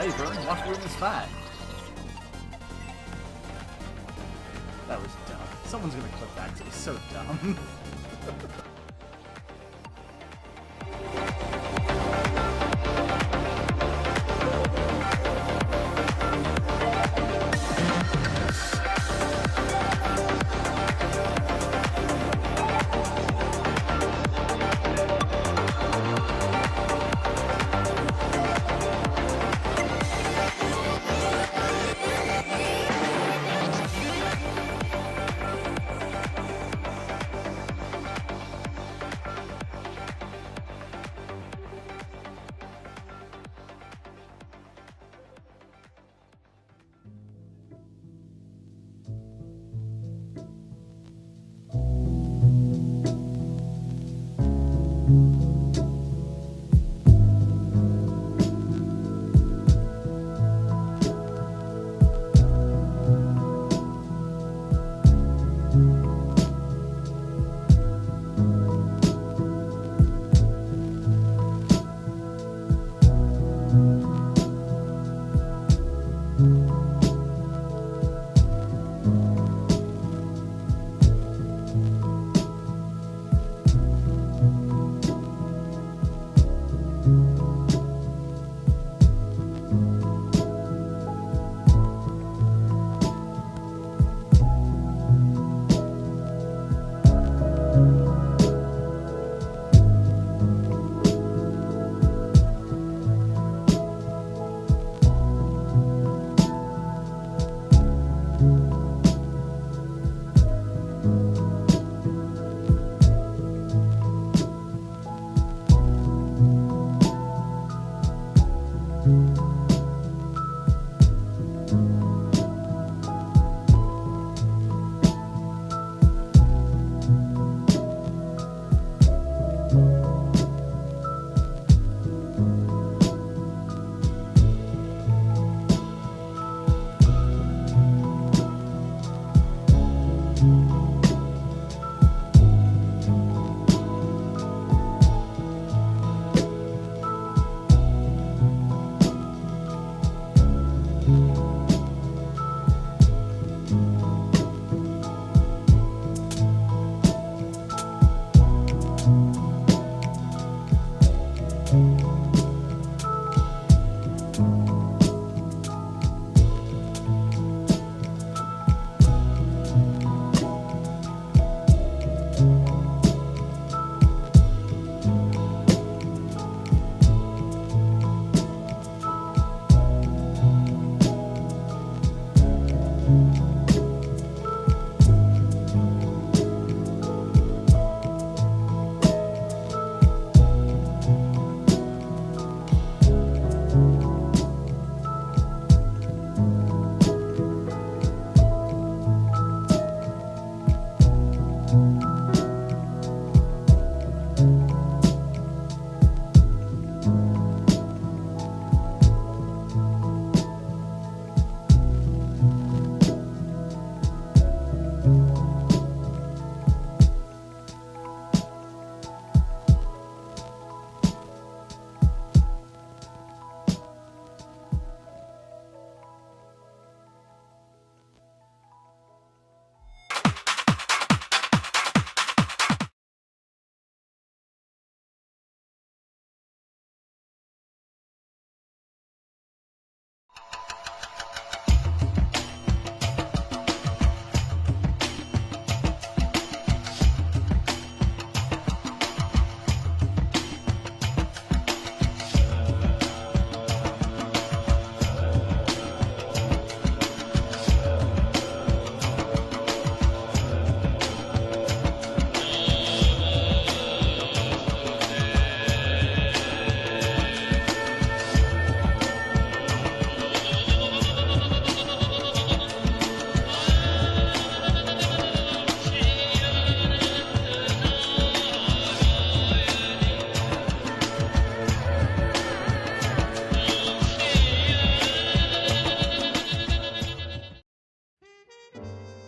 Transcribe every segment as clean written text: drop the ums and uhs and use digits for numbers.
Hey, Vern, watch room is fine. That was dumb. Someone's gonna clip that because it was so dumb.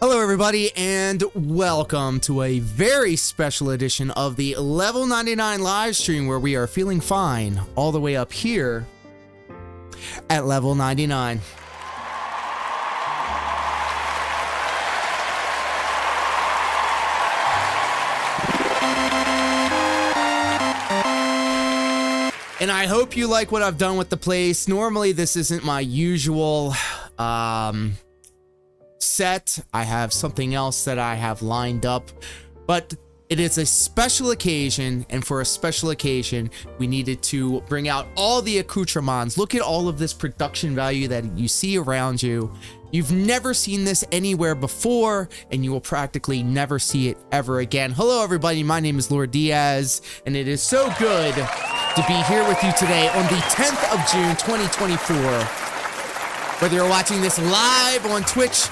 Hello everybody and welcome to a very special edition of the Level 99 live stream where we are feeling fine all the way up here. at level 99. And I hope you like what I've done with the place. Normally, this isn't my usual set. I have something else that I have lined up, but it is a special occasion, and for a special occasion, we needed to bring out all the accoutrements. Look at all of this production value that you see around you. You've never seen this anywhere before, and you will practically never see it ever again. Hello, everybody. My name is Lord Diaz, and it is so good to be here with you today on the 10th of June, 2024. Whether you're watching this live on Twitch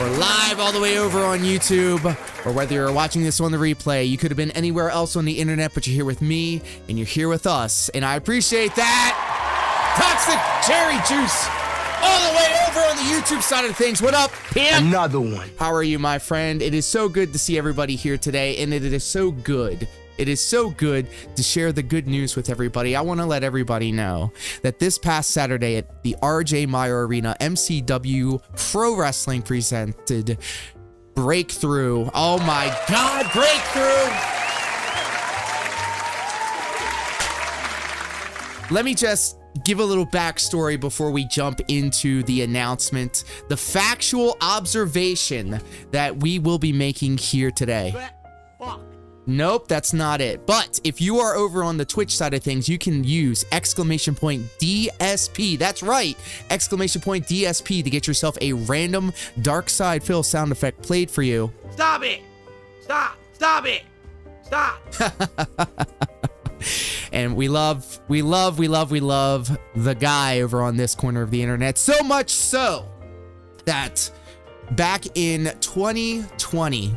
or live all the way over on YouTube, or whether you're watching this on the replay, you could have been anywhere else on the internet, but you're here with me and you're here with us, and I appreciate that. Toxic Cherry Juice all the way over on the YouTube side of things. What up, Pam? Another one. How are you, my friend? It is so good to see everybody here today, and it is so good. It is so good to share the good news with everybody. I want to let everybody know that this past Saturday at the RJ Meyer Arena, MCW Pro Wrestling presented Breakthrough. Oh my God, Breakthrough! Let me just give a little backstory before we jump into the announcement. The factual observation that we will be making here today. Fuck. Nope, that's not it. But if you are over on the Twitch side of things, you can use !DSP. That's right, !DSP to get yourself a random Dark Side Phil sound effect played for you. Stop it! Stop! Stop it! Stop! And we love the guy over on this corner of the internet. So much so that back in 2020,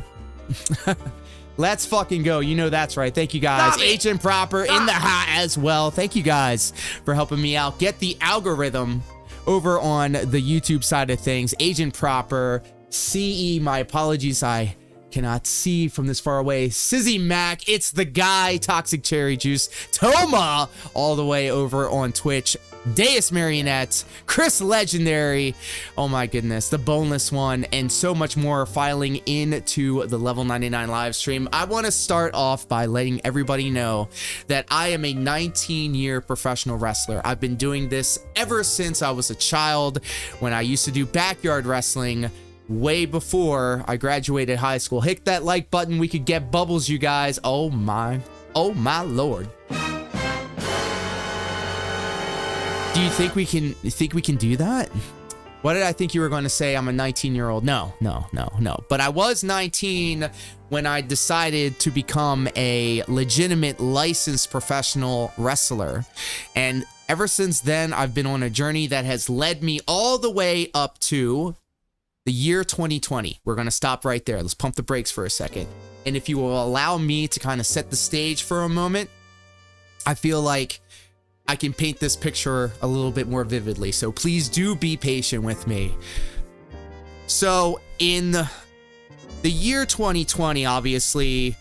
let's fucking go. You know that's right. Thank you guys. Agent Proper in the hat as well. Thank you guys for helping me out. Get the algorithm over on the YouTube side of things. Agent Proper, CE, my apologies. I cannot see from this far away. Sizzy Mac, it's the guy. Toxic Cherry Juice, Toma, all the way over on Twitch. Deus Marionette, Chris Legendary, oh my goodness, the Boneless One, and so much more filing into the Level 99 live stream. I want to start off by letting everybody know that I am a 19-year professional wrestler. I've been doing this ever since I was a child, when I used to do backyard wrestling way before I graduated high school. Hit that like button. We could get bubbles, you guys. Oh my Lord. Do you think we can do that? What did I think you were going to say? I'm a 19-year-old. No. But I was 19 when I decided to become a legitimate licensed professional wrestler. And ever since then, I've been on a journey that has led me all the way up to the year 2020. We're going to stop right there. Let's pump the brakes for a second. And if you will allow me to kind of set the stage for a moment, I feel like I can paint this picture a little bit more vividly. So please do be patient with me. So in the year 2020, obviously,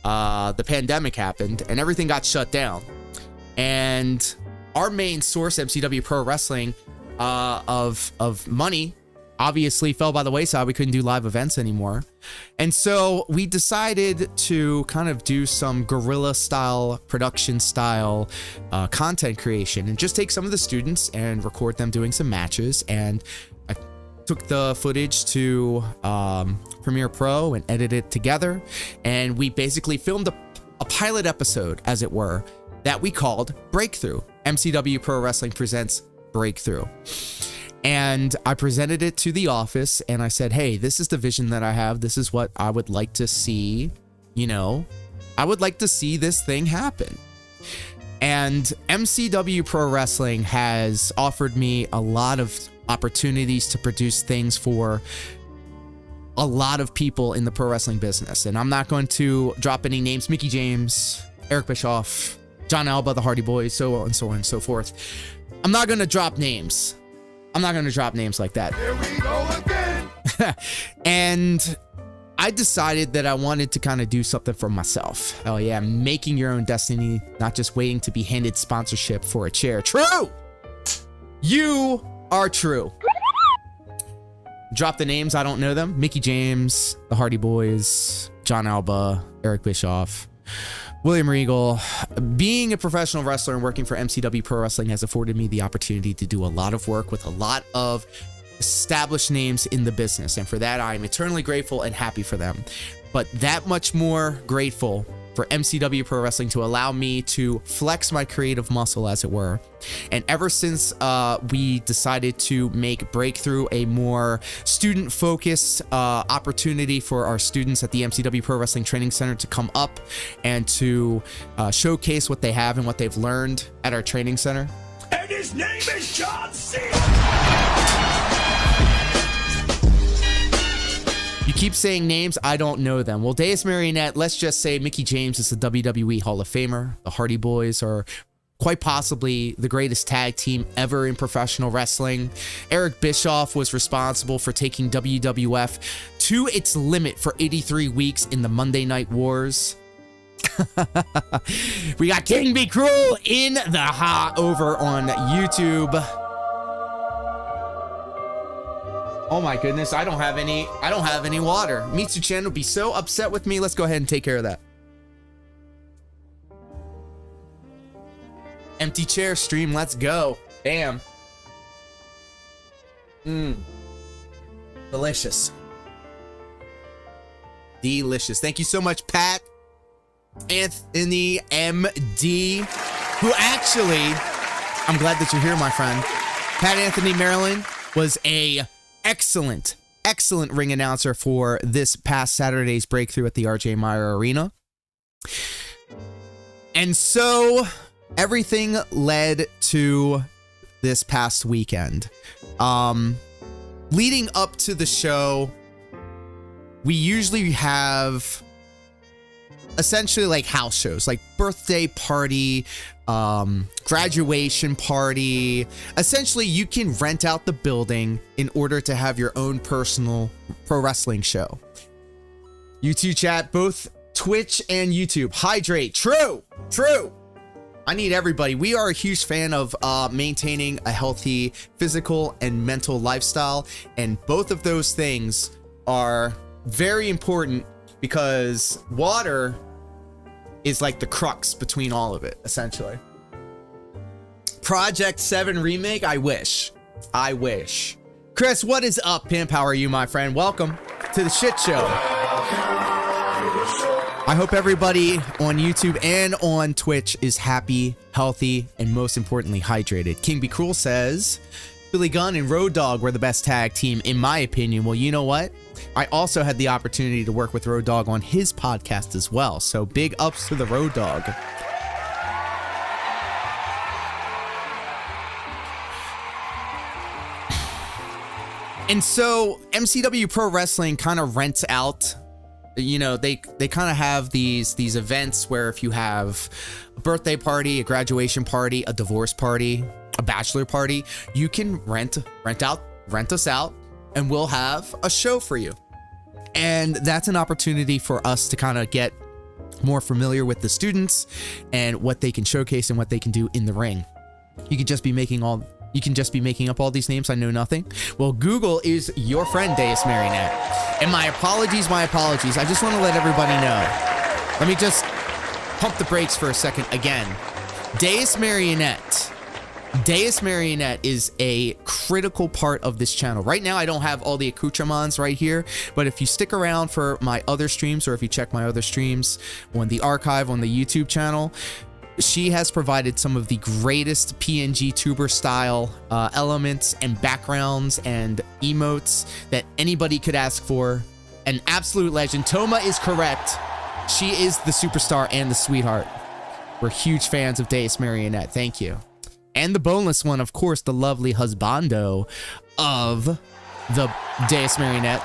the pandemic happened and everything got shut down. And our main source, MCW Pro Wrestling, of money, obviously fell by the wayside. We couldn't do live events anymore. And so we decided to kind of do some guerrilla style, production style content creation, and just take some of the students and record them doing some matches. And I took the footage to Premiere Pro and edited it together. And we basically filmed a pilot episode, as it were, that we called Breakthrough. MCW Pro Wrestling presents Breakthrough. And I presented it to the office and I said, hey, this is the vision that I have. This is what I would like to see. You know, I would like to see this thing happen. And MCW Pro Wrestling has offered me a lot of opportunities to produce things for a lot of people in the pro wrestling business. And I'm not going to drop any names. Mickey James, Eric Bischoff, John Alba, the Hardy Boys, so on and so forth. I'm not going to drop names. I'm not going to drop names like that. Here we go again. And I decided that I wanted to kind of do something for myself. Oh yeah, making your own destiny, not just waiting to be handed sponsorship for a chair. True. You are true. Drop the names. I don't know them. Mickey James, the Hardy Boys, John Alba, Eric Bischoff, William Regal. Being a professional wrestler and working for MCW Pro Wrestling has afforded me the opportunity to do a lot of work with a lot of established names in the business. And for that, I am eternally grateful and happy for them. But that much more grateful for MCW Pro Wrestling to allow me to flex my creative muscle, as it were. And ever since we decided to make Breakthrough a more student-focused opportunity for our students at the MCW Pro Wrestling Training Center to come up and to showcase what they have and what they've learned at our training center. And his name is John C. You keep saying names, I don't know them. Well, Deus Marionette, let's just say Mickey James is the WWE Hall of Famer. The Hardy Boys are quite possibly the greatest tag team ever in professional wrestling. Eric Bischoff was responsible for taking WWF to its limit for 83 weeks in the Monday Night Wars. We got King Be Cruel in the over on YouTube. Oh my goodness, I don't have any water. Mitsu-chan would be so upset with me. Let's go ahead and take care of that. Empty chair stream, let's go. Bam. Delicious. Delicious. Thank you so much, Pat Anthony MD, who actually, I'm glad that you're here, my friend. Pat Anthony Maryland was a excellent ring announcer for this past Saturday's Breakthrough at the RJ Meyer Arena. And so everything led to this past weekend. Leading up to the show, we usually have essentially like house shows, like birthday party, graduation party. Essentially, you can rent out the building in order to have your own personal pro wrestling show. YouTube chat, both Twitch and YouTube. Hydrate. True. I need everybody. We are a huge fan of maintaining a healthy physical and mental lifestyle, and both of those things are very important because water is like the crux between all of it, essentially. Project 7 remake, I wish. Chris, what is up, Pimp? How are you, my friend? Welcome to the shit show. I hope everybody on YouTube and on Twitch is happy, healthy, and most importantly, hydrated. King Be Cruel says, Billy Gunn and Road Dogg were the best tag team, in my opinion. Well, you know what? I also had the opportunity to work with Road Dogg on his podcast as well. So big ups to the Road Dogg. And so MCW Pro Wrestling kind of rents out, you know, they kind of have these events where if you have a birthday party, a graduation party, a divorce party, a bachelor party, you can rent us out, and we'll have a show for you. And that's an opportunity for us to kind of get more familiar with the students and what they can showcase and what they can do in the ring. You can just be making up all these names. I know nothing. Well, Google is your friend, Deus Marionette. And my apologies. I just want to let everybody know. Let me just pump the brakes for a second again. Deus Marionette is a critical part of this channel. Right now, I don't have all the accoutrements right here, but if you stick around for my other streams, or if you check my other streams on the archive on the YouTube channel, she has provided some of the greatest PNG tuber style elements and backgrounds and emotes that anybody could ask for. An absolute legend. Toma is correct. She is the superstar and the sweetheart. We're huge fans of Deus Marionette. Thank you. And the boneless one, of course, the lovely husbando of the Deus Marionette.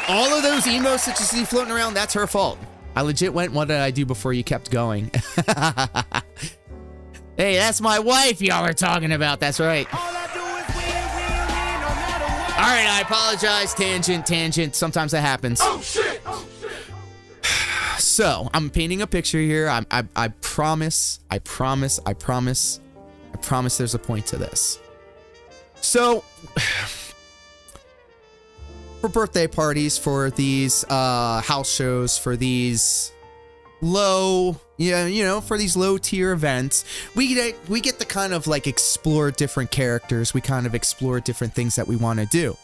All of those emotes that you see floating around, that's her fault. I legit went, what did I do before you kept going? Hey, that's my wife y'all are talking about. That's right. All right, I apologize. Tangent. Sometimes that happens. Oh, shit. So I'm painting a picture here. I promise I promise there's a point to this. So, for birthday parties, for these house shows, for these low, for these low tier events, we get to kind of like explore different characters. We kind of explore different things that we want to do.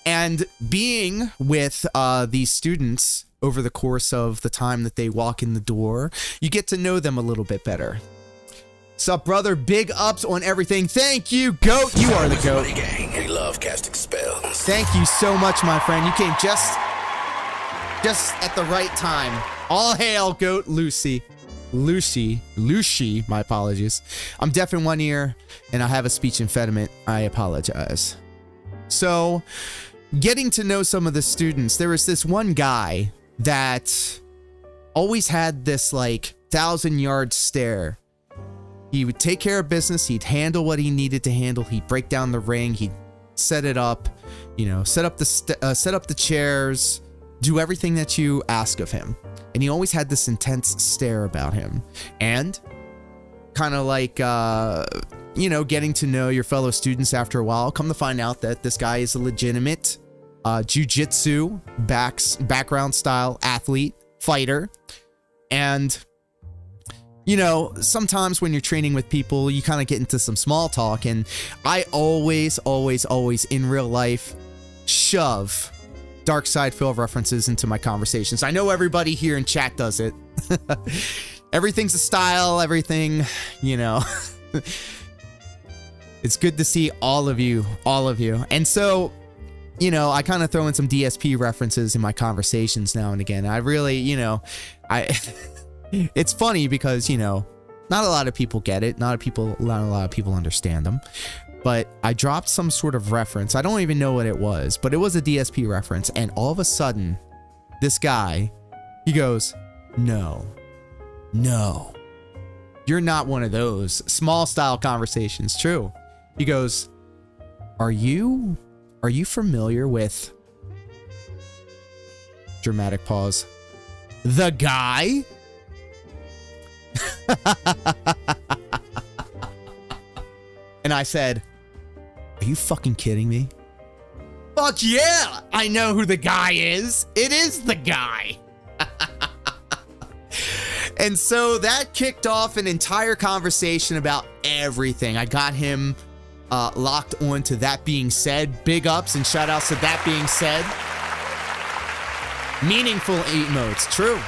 And being with these students over the course of the time that they walk in the door, you get to know them a little bit better. Sup, brother? Big ups on everything. Thank you, GOAT. You are the GOAT. Gang. We love casting spells. Thank you so much, my friend. You came just at the right time. All hail, GOAT Lucy, my apologies. I'm deaf in one ear and I have a speech impediment. I apologize. So, getting to know some of the students, there was this one guy that always had this like 1,000-yard stare. He would take care of business. He'd handle what he needed to handle. He'd break down the ring. He'd set it up, set up the chairs, do everything that you ask of him. And he always had this intense stare about him. And kind of like, getting to know your fellow students after a while, come to find out that this guy is a legitimate jiu-jitsu background style athlete, fighter. And sometimes when you're training with people, you kind of get into some small talk, and I always in real life shove Dark Side Phil references into my conversations. I know everybody here in chat does it. Everything's a style, everything, It's good to see all of you. And so, I kind of throw in some DSP references in my conversations now and again. I really, it's funny because, not a lot of people get it. Not a lot of people understand them. But I dropped some sort of reference. I don't even know what it was, but it was a DSP reference. And all of a sudden, this guy, he goes, no, you're not one of those small style conversations. True. He goes, are you familiar with, dramatic pause, the guy? And I said, are you fucking kidding me? Fuck yeah, I know who the guy is. It is the guy. And so that kicked off an entire conversation about everything. I got him locked on to That Being Said. Big ups and shout outs to That Being Said. Meaningful emotes, true.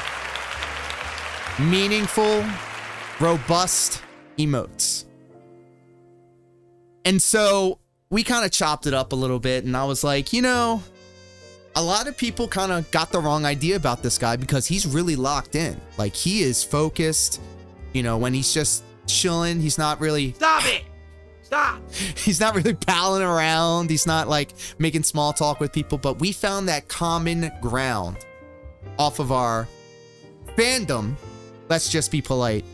Meaningful, robust emotes. And so we kind of chopped it up a little bit, and I was like, a lot of people kind of got the wrong idea about this guy because he's really locked in. Like, he is focused. When he's just chilling, he's not really... Stop it! Stop! He's not really palling around. He's not, like, making small talk with people. But we found that common ground off of our fandom, let's just be polite,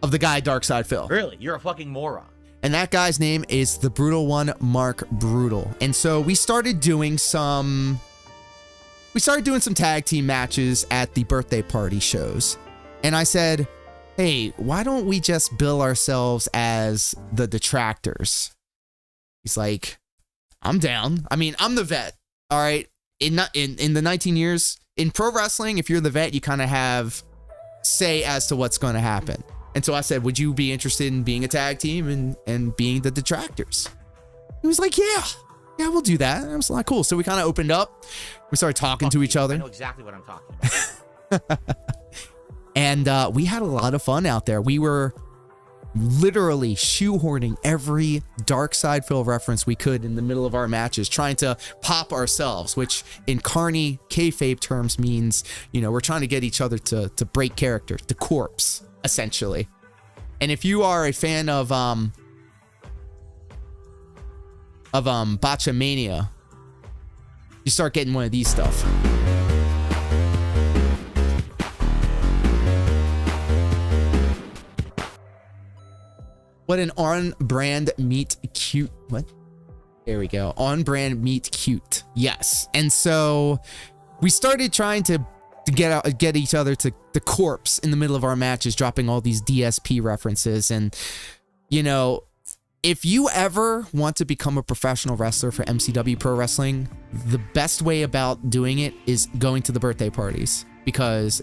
of the guy Dark Side Phil. Really? You're a fucking moron. And that guy's name is the Brutal One, Mark Brutal. And so we started doing some tag team matches at the birthday party shows. And I said, hey, why don't we just bill ourselves as the Detractors? He's like, I'm down. I mean, I'm the vet. All right. In the 19 years in pro wrestling, if you're the vet, you kind of have say as to what's going to happen. And so I said, would you be interested in being a tag team and being the Detractors? He was like, yeah, we'll do that. And I was like, cool. So we kind of opened up. We started talking to each other. I know exactly what I'm talking about. And we had a lot of fun out there. We were literally shoehorning every Dark Side Phil reference we could in the middle of our matches, trying to pop ourselves, which in carny kayfabe terms means, we're trying to get each other to break character, to corpse, essentially. And if you are a fan of Botchamania, you start getting one of these stuff. What an on-brand meet cute. What? There we go. On-brand meet cute. Yes. And so we started trying to get each other to the corpse in the middle of our matches, dropping all these DSP references. And, If you ever want to become a professional wrestler for MCW Pro Wrestling, the best way about doing it is going to the birthday parties, because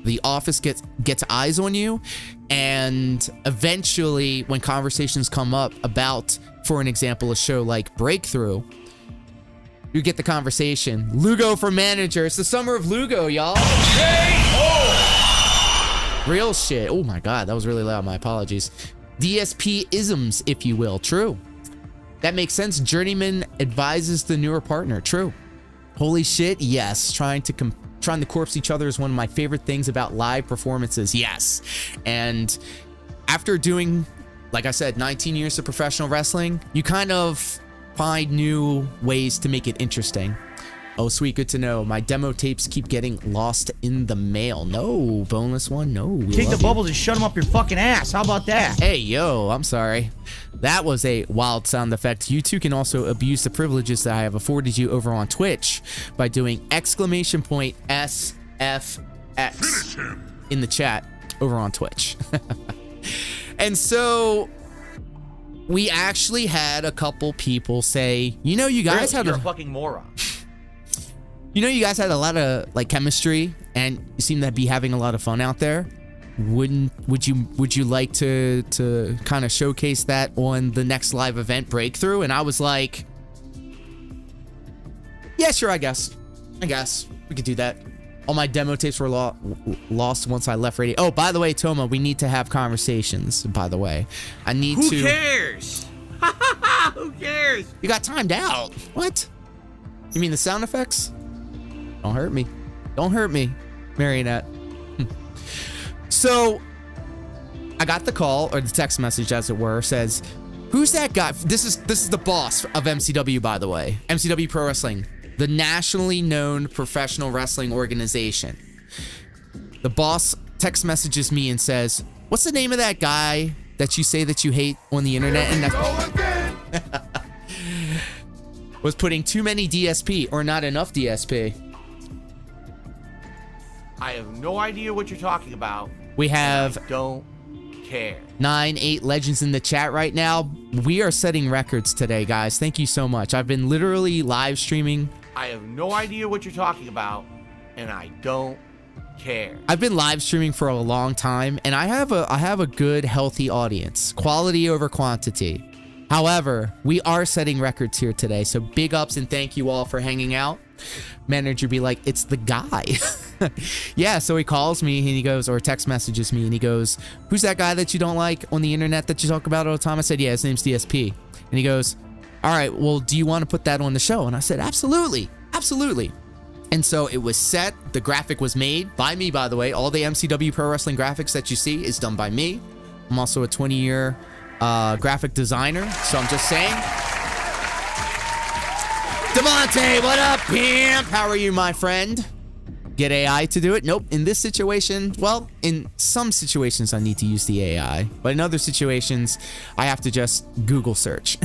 the office gets eyes on you, and eventually when conversations come up about, for an example, a show like Breakthrough, you get the conversation. Lugo for manager. It's the summer of Lugo, y'all. Real shit. Oh my God, that was really loud. My apologies. DSP isms, if you will. True. That makes sense. Journeyman advises the newer partner. True. Holy shit. Yes. Trying to corpse each other is one of my favorite things about live performances. Yes. And after doing, like I said, 19 years of professional wrestling, you kind of find new ways to make it interesting. Oh, sweet. Good to know. My demo tapes keep getting lost in the mail. No, boneless one. No. Take the bubbles and shut them up your fucking ass. How about that? Hey, yo, I'm sorry. That was a wild sound effect. You too can also abuse the privileges that I have afforded you over on Twitch by doing !SFX in the chat over on Twitch. And so we actually had a couple people say, you know, you guys had You're a fucking moron. You know, you guys had a lot of like chemistry, and you seem to be having a lot of fun out there. Would you like to kind of showcase that on the next live event, Breakthrough? And I was like, yeah, sure, I guess we could do that. All my demo tapes were lost once I left radio. Oh, by the way, Toma, we need to have conversations. By the way, I need to. Who cares? Who cares? You got timed out. What? You mean the sound effects? Don't hurt me. Don't hurt me, Marionette. So I got the call, or the text message as it were, says, who's that guy? This is the boss of MCW, by the way. MCW Pro Wrestling, the nationally known professional wrestling organization. The boss text messages me and says, what's the name of that guy that you say that you hate on the internet? And was putting too many DSP or not enough DSP. I have no idea what you're talking about. We have don't care. 9-8 legends in the chat right now. We are setting records today, guys. Thank you so much. I've been literally live streaming. I have no idea what you're talking about, and I don't care. I've been live streaming for a long time, and I have a good, healthy audience. Quality over quantity. However, we are setting records here today, so big ups and thank you all for hanging out. Manager be like, it's the guy. Yeah, so he calls me and he goes, or text messages me and he goes, who's that guy that you don't like on the internet that you talk about all the time? I said, yeah, his name's DSP. And he goes, all right, well, do you want to put that on the show? And I said, absolutely, absolutely. And so it was set. The graphic was made by me, by the way. All the MCW Pro Wrestling graphics that you see is done by me. I'm also a 20-year graphic designer, so I'm just saying. Demonte, what up, pimp? How are you, my friend? Get AI to do it? Nope. In this situation, well, in some situations I need to use the AI, but in other situations I have to just Google search.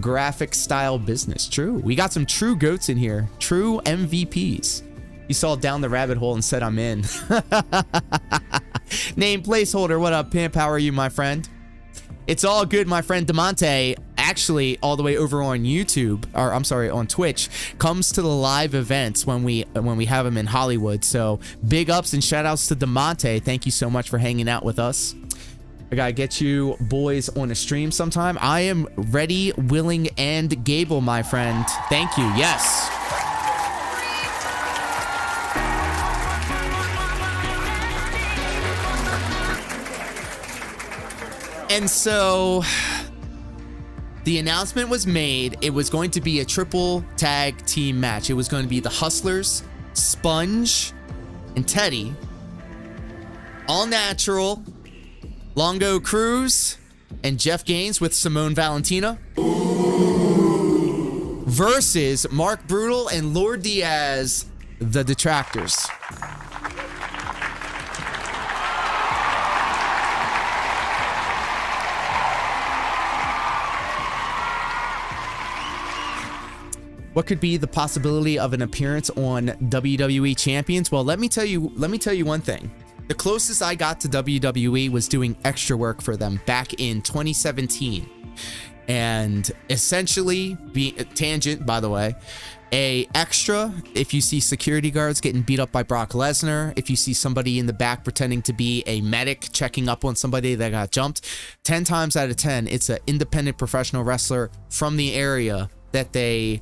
Graphic style business. True. We got some true goats in here. True MVPs. You saw down the rabbit hole and said I'm in. Name placeholder. What up, pimp? How are you, my friend? It's all good, my friend Demonte, actually all the way over on YouTube, or I'm sorry, on Twitch, comes to the live events when we have them in Hollywood. So big ups and shout outs to Demonte. Thank you so much for hanging out with us. I gotta get you boys on a stream sometime. I am ready, willing, and Gable, my friend. Thank you. Yes. And so the announcement was made. It was going to be a triple tag team match. It was going to be the Hustlers, Sponge, and Teddy, All Natural, Longo Cruz, and Jeff Gaines with Simone Valentina versus Mark Brutal and Lord Diaz, the Detractors. What could be the possibility of an appearance on WWE Champions? Well, let me tell you one thing. The closest I got to WWE was doing extra work for them back in 2017. And essentially, tangent, by the way, a extra, if you see security guards getting beat up by Brock Lesnar, if you see somebody in the back pretending to be a medic checking up on somebody that got jumped, 10 times out of 10, it's an independent professional wrestler from the area that they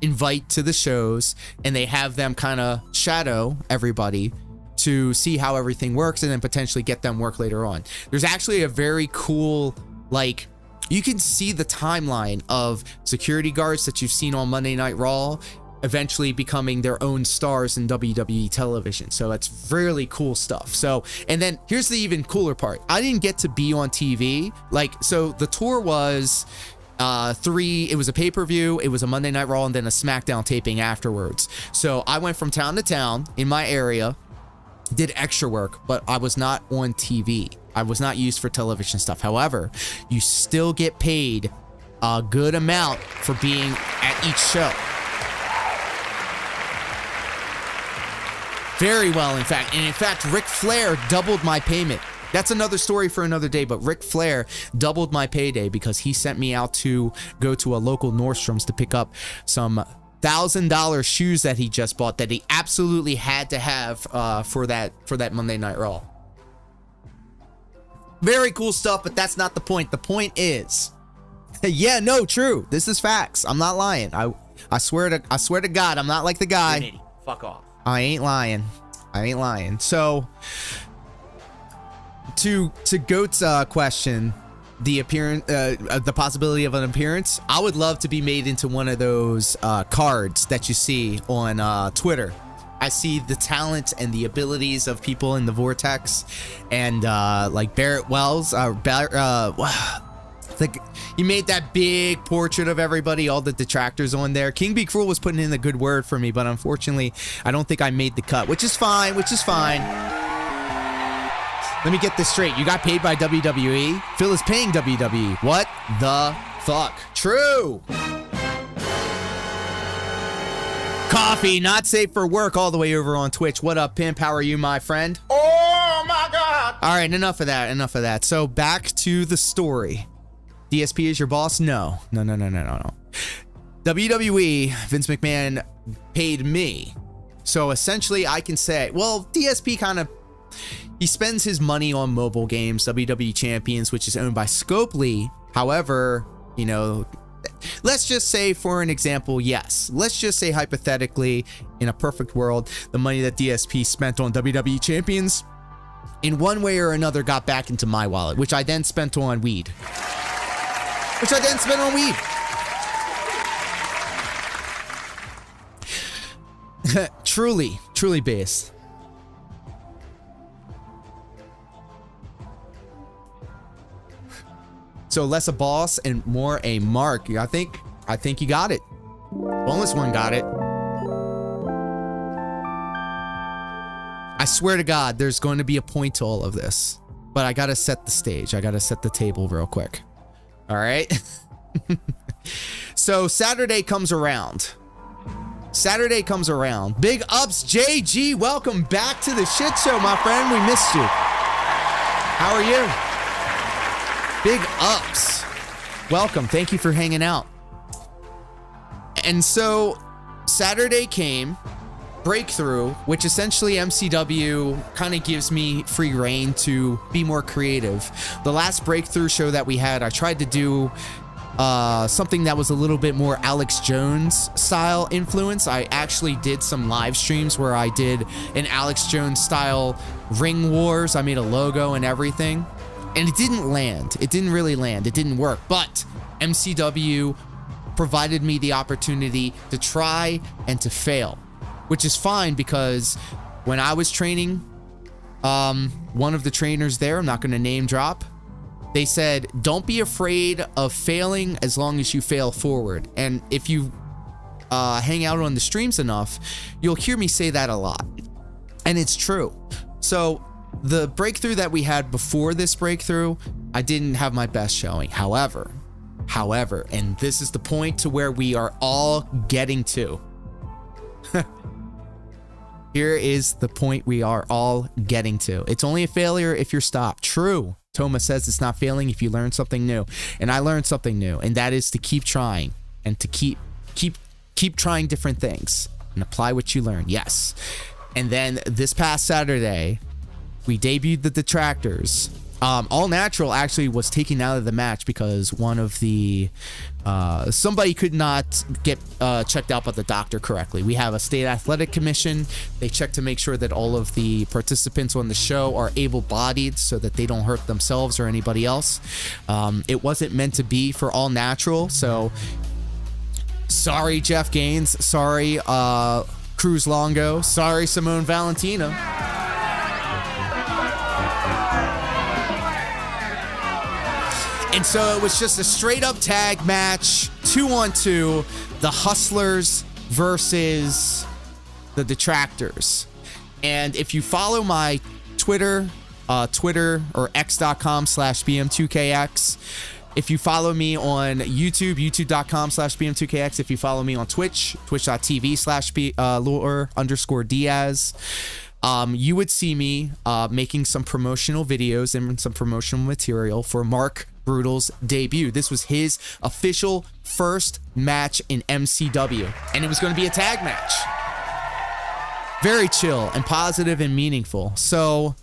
invite to the shows, and they have them kind of shadow everybody to see how everything works and then potentially get them work later on. There's actually a very cool, like, you can see the timeline of security guards that you've seen on Monday Night Raw eventually becoming their own stars in WWE television. So that's really cool stuff. So, and then here's the even cooler part. I didn't get to be on TV. Like, so the tour was it was a pay-per-view, it was a Monday Night Raw, and then a SmackDown taping afterwards. So I went from town to town in my area, did extra work, but I was not on TV. I was not used for television stuff. However, you still get paid a good amount for being at each show. Very well, in fact. And in fact, Ric Flair doubled my payment. That's another story for another day, but Ric Flair doubled my payday because he sent me out to go to a local Nordstrom's to pick up some $1,000 shoes that he just bought that he absolutely had to have for that Monday Night Raw. Very cool stuff, but that's not the point. The point is, yeah, no, true. This is facts. I'm not lying. I swear to God, I'm not like the guy. You're an idiot. Fuck off. I ain't lying. So, to Goat's question, the appearance, the possibility of an appearance, I would love to be made into one of those cards that you see on Twitter. I see the talent and the abilities of people in the Vortex, and like Barrett Wells, he made that big portrait of everybody, all the detractors on there. King Be Cruel was putting in a good word for me, but unfortunately, I don't think I made the cut, which is fine. Let me get this straight. You got paid by WWE? Phil is paying WWE. What the fuck? True. Coffee, not safe for work, all the way over on Twitch. What up, Pimp? How are you, my friend? Oh my God. All right, enough of that. So back to the story. DSP is your boss? No. WWE, Vince McMahon paid me. So essentially I can say, well, DSP kind of, he spends his money on mobile games, WWE Champions, which is owned by Scopely. However, you know, let's just say, for an example, yes. Let's just say hypothetically, in a perfect world, the money that DSP spent on WWE Champions, in one way or another, got back into my wallet, which I then spent on weed. Truly based. So less a boss and more a mark. I think you got it. Boneless one got it. I swear to God, there's going to be a point to all of this, but I gotta set the stage. I gotta set the table real quick. All right. So Saturday comes around. Big ups, JG. Welcome back to the shit show, my friend. We missed you. How are you? Big ups. Welcome. Thank you for hanging out. And so Saturday came, Breakthrough, which essentially MCW kind of gives me free reign to be more creative. The last Breakthrough show that we had, I tried to do something that was a little bit more Alex Jones style influence. I actually did some live streams where I did an Alex Jones style ring wars. I made a logo and everything. And it didn't land. It didn't really land. It didn't work. But MCW provided me the opportunity to try and to fail, which is fine because when I was training, one of the trainers there, I'm not going to name drop, they said, don't be afraid of failing as long as you fail forward. And if you hang out on the streams enough, you'll hear me say that a lot. And it's true. So the breakthrough that we had before this breakthrough, I didn't have my best showing. However, and this is the point to where we are all getting to. Here is the point we are all getting to. It's only a failure if you're stopped. True. Toma says it's not failing if you learn something new. And I learned something new, and that is to keep trying and to keep trying different things and apply what you learn. Yes. And then this past Saturday, we debuted the Detractors. All Natural actually was taken out of the match because one of the somebody could not get checked out by the doctor correctly. We have a state athletic commission. They check to make sure that all of the participants on the show are able-bodied so that they don't hurt themselves or anybody else. It wasn't meant to be for All Natural, so sorry Jeff Gaines, sorry Cruz Longo, sorry Simone Valentina. And so it was just a straight up tag match, 2-on-2, the Hustlers versus the Detractors. And if you follow my Twitter or x.com/BM2KX, if you follow me on YouTube, youtube.com/BM2KX, if you follow me on Twitch, twitch.tv/Lure_Diaz, you would see me making some promotional videos and some promotional material for Mark Brutal's debut. This was his official first match in MCW, and it was going to be a tag match. Very chill and positive and meaningful. So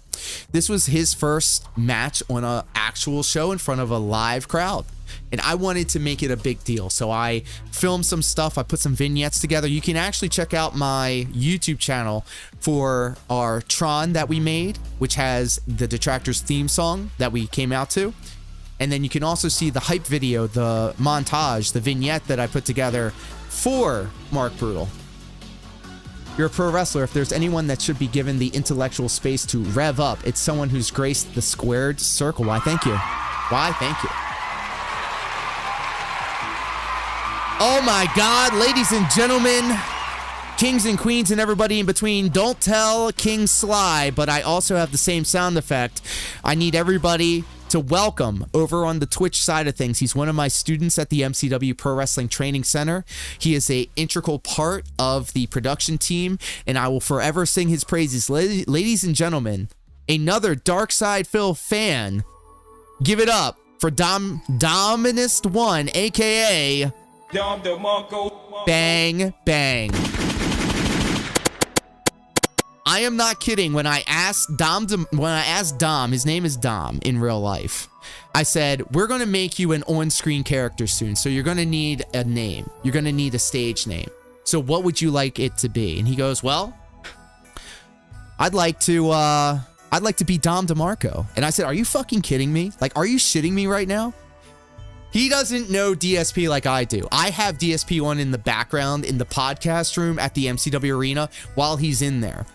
this was his first match on an actual show in front of a live crowd, and I wanted to make it a big deal. So I filmed some stuff. I put some vignettes together. You can actually check out my YouTube channel for our Tron that we made, which has the Detractors theme song that we came out to. And then you can also see the hype video, the montage, the vignette that I put together for Mark Brutal. You're a pro wrestler. If there's anyone that should be given the intellectual space to rev up, it's someone who's graced the squared circle. Why, thank you. Why, thank you. Oh my God, ladies and gentlemen, kings and queens and everybody in between, don't tell King Sly, but I also have the same sound effect. I need everybody to welcome over on the Twitch side of things. He's one of my students at the MCW Pro Wrestling Training Center. He is an integral part of the production team, and I will forever sing his praises. Ladies and gentlemen, another Dark Side Phil fan. Give it up for Dominist One, aka Bang Bang. I am not kidding. When I asked Dom, his name is Dom in real life, I said, we're going to make you an on-screen character soon, so you're going to need a name. You're going to need a stage name. So what would you like it to be? And he goes, well, I'd like to be Dom DeMarco. And I said, are you fucking kidding me? Like, are you shitting me right now? He doesn't know DSP like I do. I have DSP on in the background in the podcast room at the MCW arena while he's in there.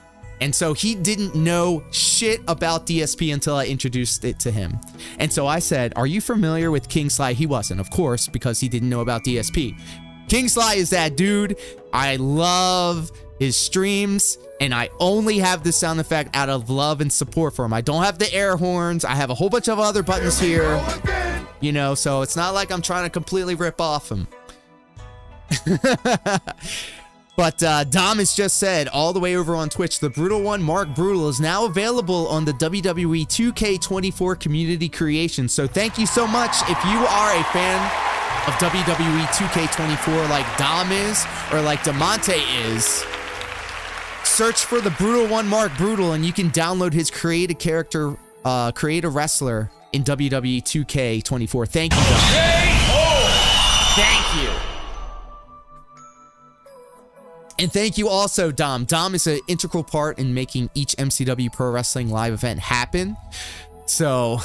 And so he didn't know shit about DSP until I introduced it to him. And so I said, are you familiar with King Sly? He wasn't, of course, because he didn't know about DSP. King Sly is that dude. I love his streams, and I only have this sound effect out of love and support for him. I don't have the air horns. I have a whole bunch of other buttons here, you know, so it's not like I'm trying to completely rip off him. But Dom has just said, all the way over on Twitch, the Brutal One, Mark Brutal, is now available on the WWE 2K24 community creation. So thank you so much. If you are a fan of WWE 2K24 like Dom is, or like DeMonte is, search for the Brutal One, Mark Brutal, and you can download his created character, create a wrestler in WWE 2K24. Thank you, Dom. Thank you. And thank you also, Dom. Dom is an integral part in making each MCW Pro Wrestling live event happen. So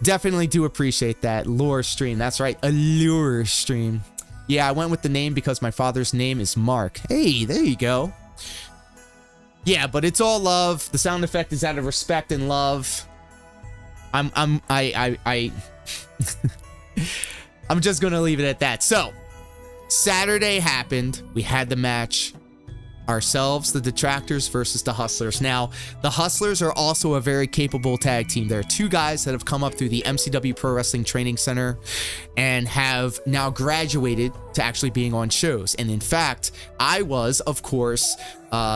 definitely do appreciate that. Lure stream. That's right. A lure stream. Yeah, I went with the name because my father's name is Mark. Hey, there you go. Yeah, but it's all love. The sound effect is out of respect and love. I'm just going to leave it at that. So Saturday happened. We had the match. ourselves, the Detractors, versus the Hustlers. Now, the Hustlers are also a very capable tag team. There are two guys that have come up through the MCW Pro Wrestling Training Center and have now graduated to actually being on shows. And in fact, I was, of course,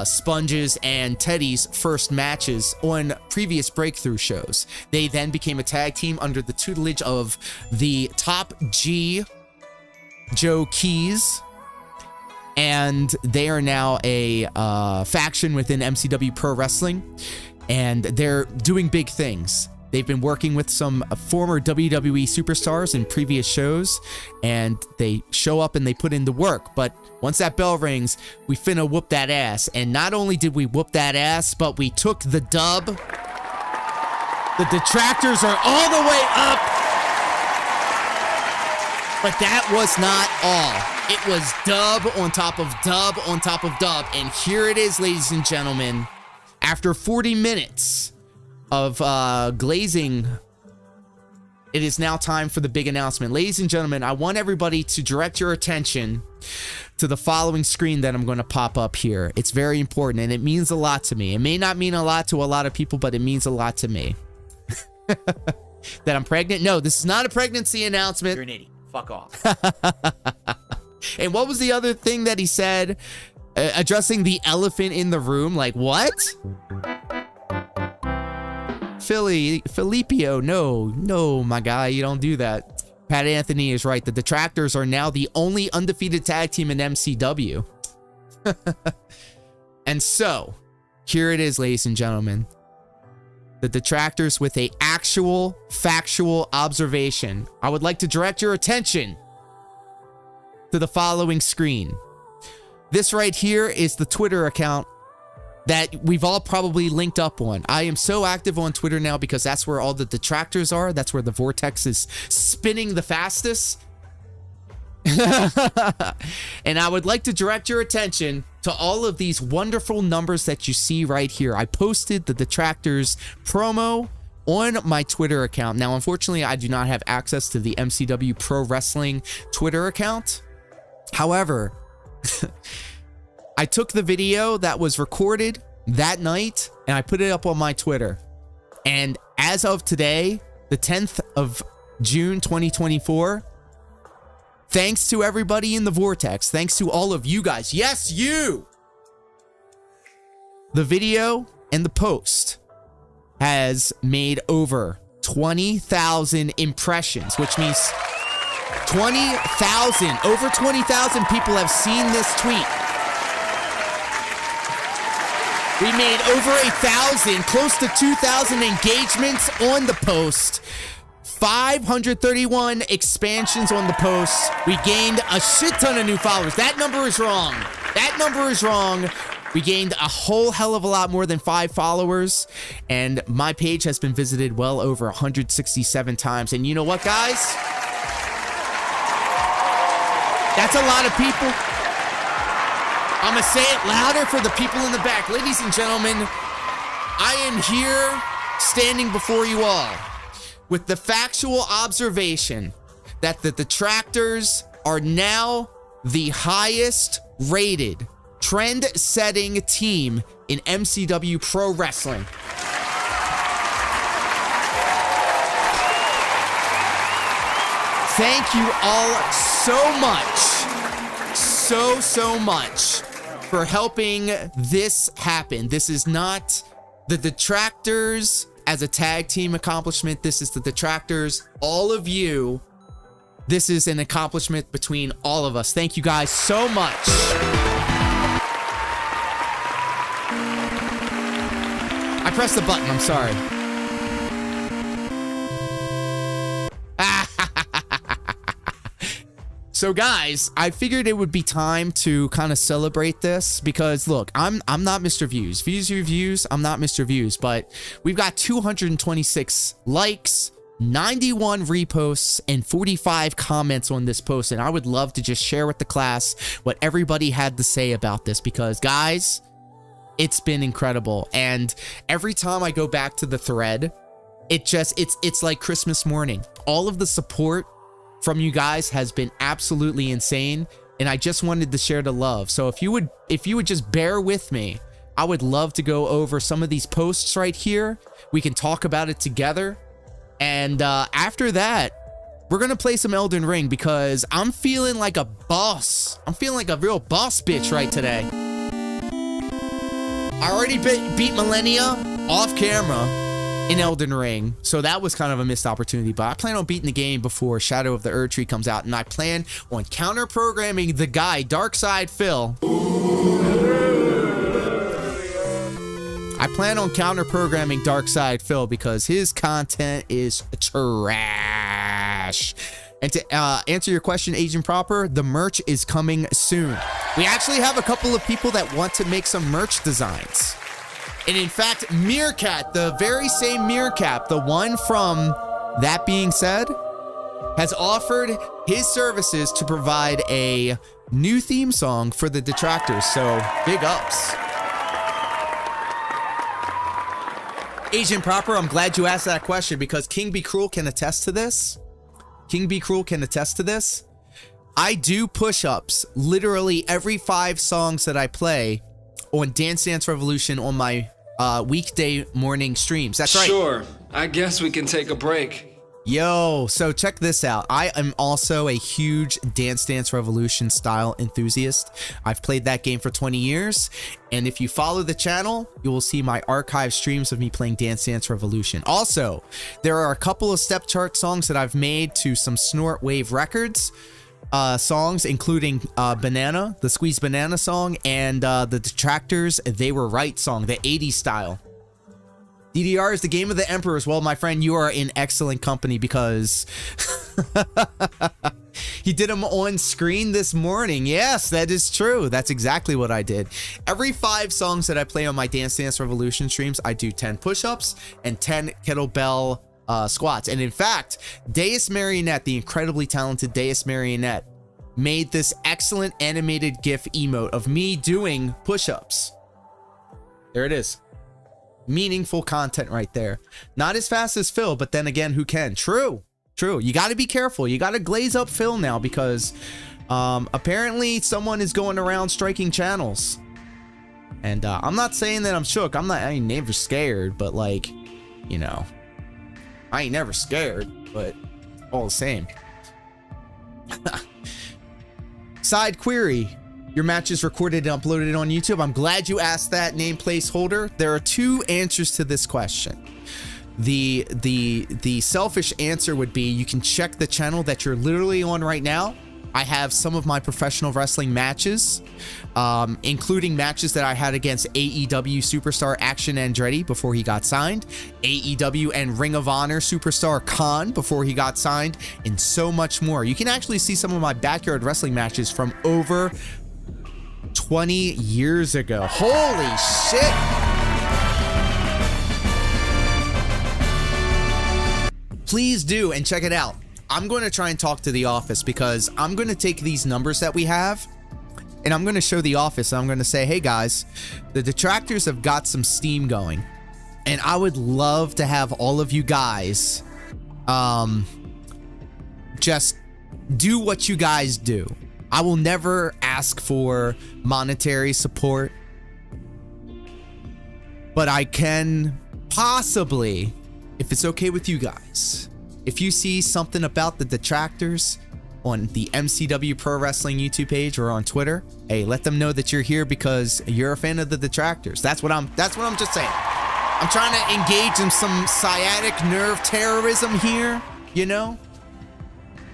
Sponge's and Teddy's first matches on previous breakthrough shows. They then became a tag team under the tutelage of the Top G, Joe Keys, and they are now a faction within MCW Pro Wrestling, and they're doing big things. They've been working with some former WWE superstars in previous shows, and they show up and they put in the work. But once that bell rings, we finna whoop that ass. And not only did we whoop that ass, but we took the dub. The Detractors are all the way up. But that was not all. It was dub on top of dub on top of dub. And here it is, ladies and gentlemen. After 40 minutes of glazing, it is now time for the big announcement. Ladies and gentlemen, I want everybody to direct your attention to the following screen that I'm going to pop up here. It's very important, and it means a lot to me. It may not mean a lot to a lot of people, but it means a lot to me. That I'm pregnant? No, this is not a pregnancy announcement. You're an idiot. Fuck off. And what was the other thing that he said? Addressing the elephant in the room. Like, what? Filipio, no, my guy, you don't do that. Pat Anthony is right. The Detractors are now the only undefeated tag team in MCW. And so, here it is, ladies and gentlemen. The Detractors with a actual factual observation. I would like to direct your attention to the following screen. This right here is the Twitter account that we've all probably linked up on. I am so active on Twitter now because that's where all the Detractors are. That's where the vortex is spinning the fastest. And I would like to direct your attention to all of these wonderful numbers that you see right here. I posted the Detractors promo on my Twitter account. Now, unfortunately, I do not have access to the MCW Pro Wrestling Twitter account. However, I took the video that was recorded that night and I put it up on my Twitter. And as of today, the 10th of June, 2024, thanks to everybody in the vortex, thanks to all of you guys, yes, you, the video and the post has made over 20,000 impressions, which means 20,000, over 20,000 people have seen this tweet. We made over 1,000, close to 2,000 engagements on the post. 531 expansions on the post. We gained a shit ton of new followers. That number is wrong. That number is wrong. We gained a whole hell of a lot more than 5 followers. And my page has been visited well over 167 times. And you know what, guys? That's a lot of people. I'm going to say it louder for the people in the back. Ladies and gentlemen, I am here standing before you all with the factual observation that the Detractors are now the highest rated trend-setting team in MCW Pro Wrestling. Thank you all so much, so much for helping this happen. This is not the Detractors as a tag team accomplishment. This is the Detractors, all of you. This is an accomplishment between all of us. Thank you guys so much. I pressed the button, I'm sorry. So guys, I figured it would be time to kind of celebrate this because look, I'm not Mr. Views. Views are views, I'm not Mr. Views, but we've got 226 likes, 91 reposts, and 45 comments on this post. And I would love to just share with the class what everybody had to say about this because guys, it's been incredible. And every time I go back to the thread, it's like Christmas morning. All of the support from you guys has been absolutely insane. and I just wanted to share the love. So if you would just bear with me, I would love to go over some of these posts right here. We can talk about it together. And after that, we're going to play some Elden Ring because I'm feeling like a boss. I'm feeling like a real boss bitch right today. I already beat Millennia off camera in Elden Ring, so that was kind of a missed opportunity, but I plan on beating the game before Shadow of the Erdtree comes out, and I plan on counter-programming the guy, Darkside Phil. I plan on counter-programming Darkside Phil because his content is trash. And to answer your question, Agent Proper, the merch is coming soon. We actually have a couple of people that want to make some merch designs. And in fact, Meerkat, the very same Meerkat, the one from That Being Said, has offered his services to provide a new theme song for the Detractors. So big ups. Agent Proper, I'm glad you asked that question because King Be Cruel can attest to this. King Be Cruel can attest to this. I do push-ups literally every 5 songs that I play on Dance Dance Revolution on my weekday morning streams. That's right. Sure, I guess we can take a break. Yo, so check this out. I am also a huge Dance Dance Revolution style enthusiast. I've played that game for 20 years, and if you follow the channel, you will see my archive streams of me playing Dance Dance Revolution. Also, there are a couple of step chart songs that I've made to some Snort Wave Records songs, including Banana, the Squeeze Banana song, and the Detractors, They Were Right song, the 80s style. DDR is the game of the emperors. Well, my friend, you are in excellent company because he did them on screen this morning. Yes, that is true. That's exactly what I did. Every 5 songs that I play on my Dance Dance Revolution streams, I do 10 push-ups and 10 kettlebell squats. And in fact, Deus Marionette, the incredibly talented Deus Marionette, made this excellent animated GIF emote of me doing push-ups. There it is. Meaningful content right there. Not as fast as Phil, but then again, who can? True. You got to be careful. You got to glaze up Phil now because apparently someone is going around striking channels. And I'm not saying that I'm shook. I ain't never scared, but like, you know, I ain't never scared, but all the same. Side query. Your match is recorded and uploaded on YouTube. I'm glad you asked that, name placeholder. There are 2 answers to this question. The selfish answer would be you can check the channel that you're literally on right now. I have some of my professional wrestling matches, including matches that I had against AEW superstar Action Andretti before he got signed, AEW and Ring of Honor superstar Khan before he got signed, and so much more. You can actually see some of my backyard wrestling matches from over 20 years ago. Holy shit. Please do and check it out. I'm going to try and talk to the office because I'm going to take these numbers that we have and I'm going to show the office. I'm going to say, hey guys, the Detractors have got some steam going and I would love to have all of you guys just do what you guys do. I will never ask for monetary support, but I can possibly, if it's okay with you guys, if you see something about the Detractors on the MCW Pro Wrestling YouTube page or on Twitter, hey, let them know that you're here because you're a fan of the Detractors. That's what I'm just saying. I'm trying to engage in some sciatic nerve terrorism here, you know?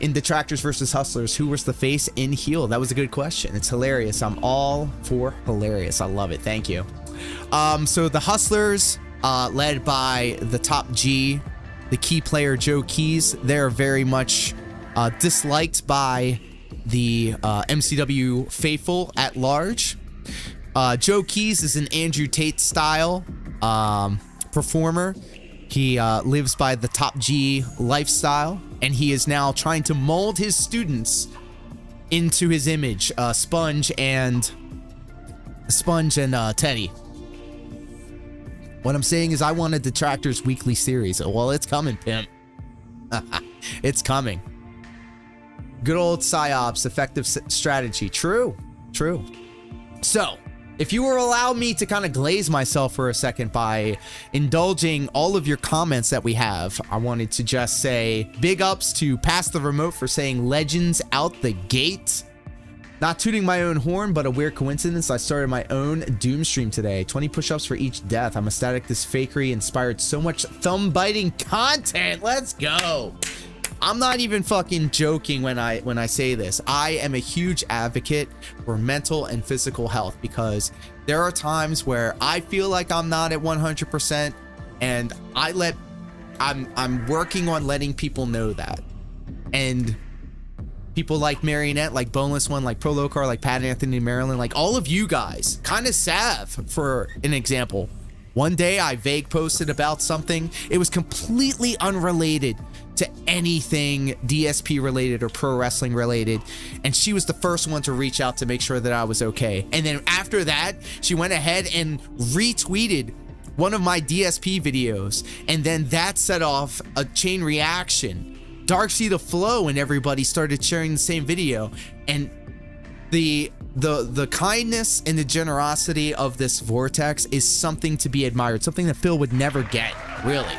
In Detractors versus Hustlers, who was the face in heel? That was a good question. It's hilarious. I'm all for hilarious. I love it. Thank you. So the Hustlers, led by the top G, the key player Joe Keys, they're very much disliked by the MCW faithful at large. Joe Keys is an Andrew Tate style performer. He lives by the top G lifestyle, and he is now trying to mold his students into his image, Sponge and Teddy. What I'm saying is I want a Detractors weekly series. Well, it's coming, pimp. It's coming. Good old psyops, effective strategy. True. So, if you will allow me to kind of glaze myself for a second by indulging all of your comments that we have, I wanted to just say big ups to Pass the Remote for saying legends out the gate. Not tooting my own horn, but a weird coincidence. I started my own Doom stream today. 20 push-ups for each death. I'm ecstatic this fakery inspired so much thumb-biting content. Let's go. I'm not even fucking joking when I say this. I am a huge advocate for mental and physical health because there are times where I feel like I'm not at 100% and I'm working on letting people know that. And people like Marionette, like Boneless One, like Prolocar, like Pat Anthony Maryland, like all of you guys, kind of Sav, for an example. One day I vague posted about something. It was completely unrelated to anything DSP related or pro wrestling related. And she was the first one to reach out to make sure that I was okay. And then after that, she went ahead and retweeted one of my DSP videos. And then that set off a chain reaction. Darksea the Flow and everybody started sharing the same video. And the kindness and the generosity of this vortex is something to be admired, something that Phil would never get, really.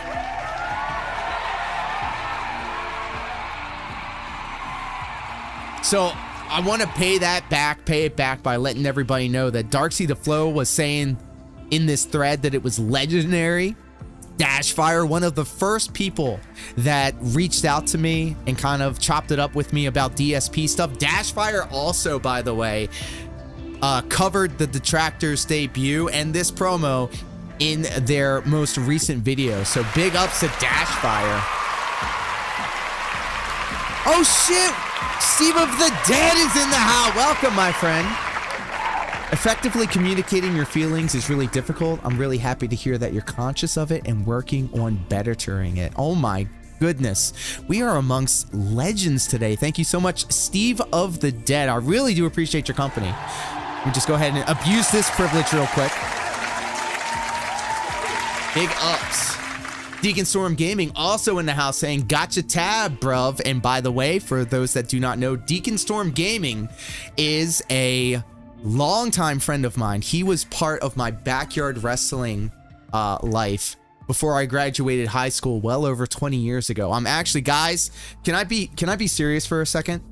So I want to pay it back by letting everybody know that Darksea the Flow was saying in this thread that it was legendary. Dashfire, one of the first people that reached out to me and kind of chopped it up with me about DSP stuff. Dashfire also, by the way, covered the Detractors debut and this promo in their most recent video. So big ups to Dashfire. Oh shit! Steve of the Dead is in the house. Welcome, my friend. Effectively communicating your feelings is really difficult. I'm really happy to hear that you're conscious of it and working on bettering it. Oh my goodness. We are amongst legends today. Thank you so much, Steve of the Dead. I really do appreciate your company. Let me just go ahead and abuse this privilege real quick. Big ups. Deacon Storm Gaming also in the house saying, gotcha tab, bruv. And by the way, for those that do not know, Deacon Storm Gaming is a longtime friend of mine. He was part of my backyard wrestling life before I graduated high school well over 20 years ago. I'm actually, guys, can I be serious for a second?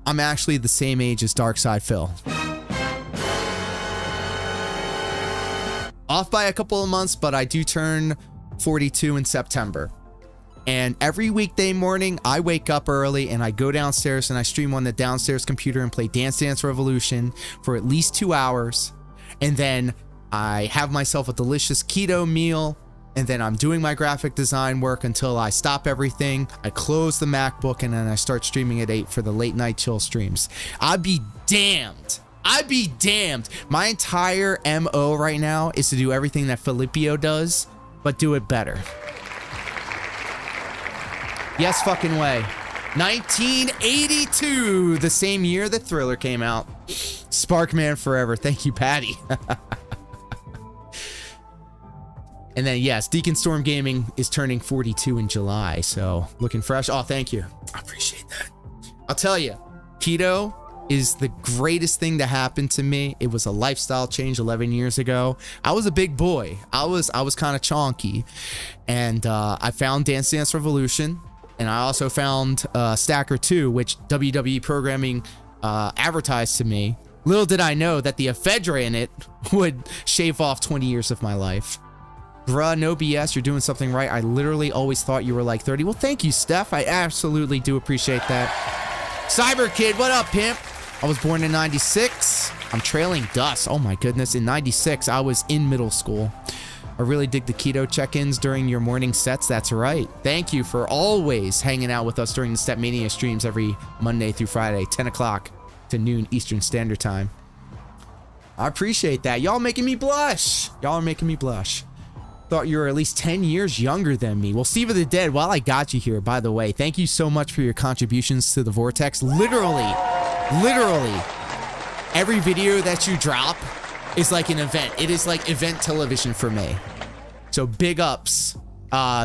I'm actually the same age as Darkside Phil. Off by a couple of months, but I do turn 42 in September. And every weekday morning, I wake up early and I go downstairs and I stream on the downstairs computer and play Dance Dance Revolution for at least 2 hours. And then I have myself a delicious keto meal. And then I'm doing my graphic design work until I stop everything. I close the MacBook and then I start streaming at 8 for the late night chill streams. I'd be damned. My entire MO right now is to do everything that Filippo does, but do it better. Yes fucking way. 1982, the same year that Thriller came out. Sparkman forever. Thank you, Patty. And then, yes, Deacon Storm Gaming is turning 42 in July, so looking fresh. Oh, thank you. I appreciate that. I'll tell you, keto is the greatest thing to happen to me. It was a lifestyle change 11 years ago. I was a big boy. I was kind of chonky. And I found Dance Dance Revolution. And I also found Stacker 2, which WWE Programming advertised to me. Little did I know that the ephedra in it would shave off 20 years of my life. Bruh, no BS, you're doing something right. I literally always thought you were like 30. Well, thank you, Steph. I absolutely do appreciate that. Cyber Kid, what up, pimp? I was born in 96. I'm trailing dust. Oh my goodness. In 96, I was in middle school. I really dig the keto check-ins during your morning sets. That's right. Thank you for always hanging out with us during the Step Mania streams every Monday through Friday, 10 o'clock to noon Eastern Standard Time. I appreciate that. Y'all making me blush. Y'all are making me blush. Thought you were at least 10 years younger than me. Well, Steve of the Dead, while I got you here, by the way, thank you so much for your contributions to the Vortex. Literally, every video that you drop is like an event. It is like event television for me. So big ups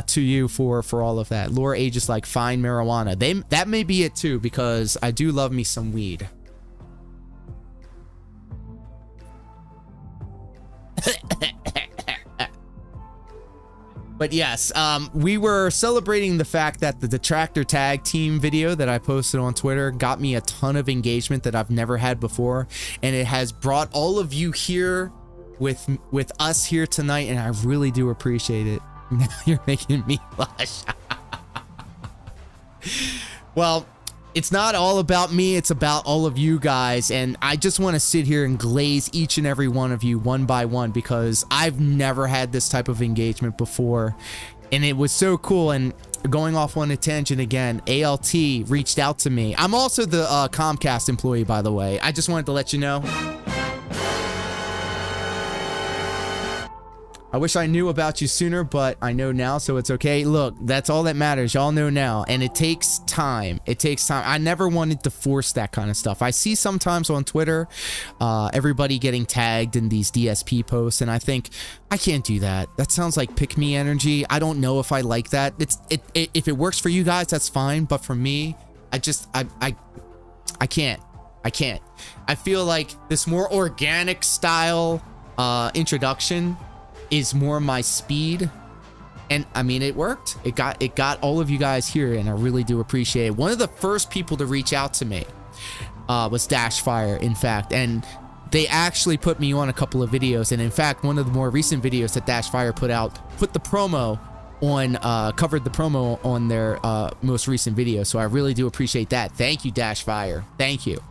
to you for all of that. Laura Age is like, fine marijuana. That may be it too, because I do love me some weed. But yes, we were celebrating the fact that the Detractor tag team video that I posted on Twitter got me a ton of engagement that I've never had before, and it has brought all of you here with us here tonight, and I really do appreciate it. Now you're making me blush. Well, it's not all about me, it's about all of you guys, and I just want to sit here and glaze each and every one of you one by one, because I've never had this type of engagement before, and it was so cool. And going off on a tangent again, ALT reached out to me. I'm also the Comcast employee, by the way. I just wanted to let you know. I wish I knew about you sooner, but I know now, so it's okay. Look, that's all that matters. Y'all know now, and it takes time. It takes time. I never wanted to force that kind of stuff. I see sometimes on Twitter, everybody getting tagged in these DSP posts, and I think, I can't do that. That sounds like pick-me energy. I don't know if I like that. If it works for you guys, that's fine, but for me, I can't. I feel like this more organic style introduction is more my speed, and I mean, it worked. It got all of you guys here, and I really do appreciate it. One of the first people to reach out to me was Dashfire, in fact, and they actually put me on a couple of videos, and in fact, one of the more recent videos that Dashfire put out covered the promo on their most recent video, so I really do appreciate that. Thank you, Dashfire. Thank you.